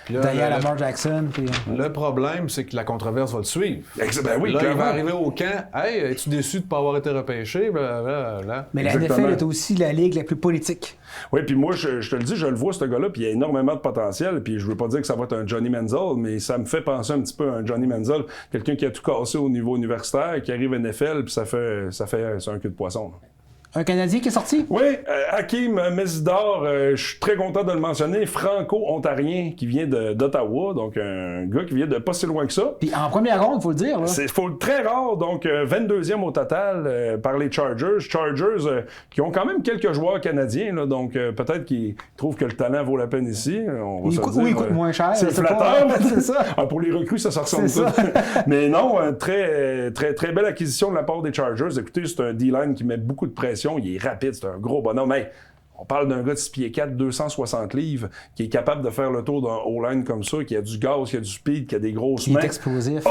D'ailleurs, Lamar Jackson. Puis...
Le problème, c'est que la controverse va le suivre.
Ben oui,
là, il va arriver au camp. Hey, es-tu déçu de ne pas avoir été repêché? Blablabla.
Mais la NFL est aussi la ligue la plus politique.
Oui, puis moi, je te le dis, je le vois, ce gars-là, puis il y a énormément de potentiel. Puis je veux pas dire que ça va être un Johnny Manziel, mais ça me fait penser un petit peu à un Johnny Manziel. Quelqu'un qui a tout cassé au niveau universitaire, qui arrive à NFL, puis c'est un cul de poisson. Là.
Un Canadien qui est sorti?
Oui, Hakim Mesdor, je suis très content de le mentionner, franco-ontarien qui vient d'Ottawa, donc un gars qui vient de pas si loin que ça.
Puis en première ronde, il faut le dire. Là.
C'est très rare, donc 22e au total par les Chargers. Chargers qui ont quand même quelques joueurs canadiens, là, donc peut-être qu'ils trouvent que le talent vaut la peine ici.
Il coûte moins cher.
C'est flatteur.
C'est ça.
Pour les recrues, ça ressemble tout. Mais non, très, très, très belle acquisition de la part des Chargers. Écoutez, c'est un D-line qui met beaucoup de pression. Il est rapide, c'est un gros bonhomme. Hey, on parle d'un gars de 6 pieds 4, 260 livres, qui est capable de faire le tour d'un O-line comme ça, qui a du gaz, qui a du speed, qui a des grosses mains.
Il est explosif.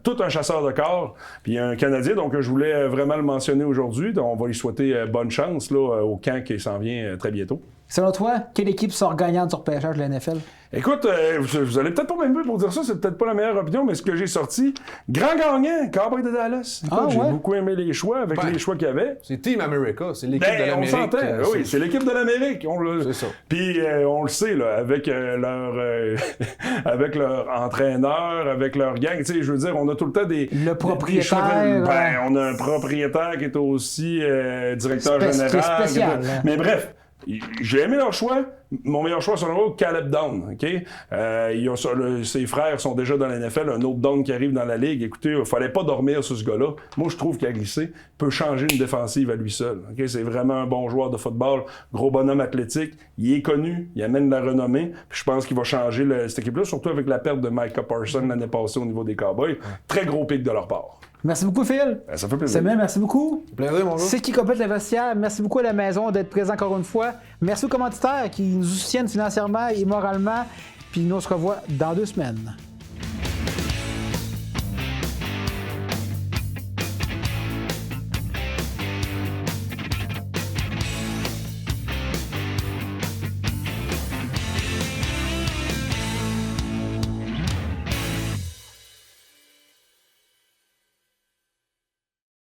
Tout un chasseur de corps. Puis un Canadien, donc je voulais vraiment le mentionner aujourd'hui. Donc, on va lui souhaiter bonne chance là, au camp qui s'en vient très bientôt.
Selon toi, quelle équipe sort gagnante sur pêchage de la NFL?
Écoute, vous allez peut-être pas m'aimer pour dire ça, c'est peut-être pas la meilleure opinion, mais ce que j'ai sorti, grand gagnant, Cowboys de Dallas. Écoute, j'ai beaucoup aimé les choix avec les choix qu'il y avait.
C'est Team America, c'est l'équipe de l'Amérique.
On s'entend, oui, c'est l'équipe de l'Amérique.
C'est ça.
Puis on le sait, là, avec leur entraîneur, avec leur gang, tu sais, je veux dire, on a tout le temps
le propriétaire.
On a un propriétaire qui est aussi directeur général.
Spécial.
Mais bref. J'ai aimé leur choix. Mon meilleur choix, selon moi, Caleb Down. Okay? Ses frères sont déjà dans la NFL. Un autre Down qui arrive dans la ligue. Écoutez, il ne fallait pas dormir sur ce gars-là. Moi, je trouve qu'il a glissé. Peut changer une défensive à lui seul. Okay? C'est vraiment un bon joueur de football. Gros bonhomme athlétique. Il est connu. Il amène de la renommée. Puis je pense qu'il va changer cette équipe-là, surtout avec la perte de Micah Parsons l'année passée au niveau des Cowboys. Très gros pic de leur part.
Merci beaucoup, Phil.
Ça fait plaisir.
Samuel, merci beaucoup.
Plaisir, mon gars.
C'est qui complète le vestiaire. Merci beaucoup à la maison d'être présent encore une fois. Merci aux commanditaires qui nous soutiennent financièrement et moralement. Puis nous, on se revoit dans 2 semaines.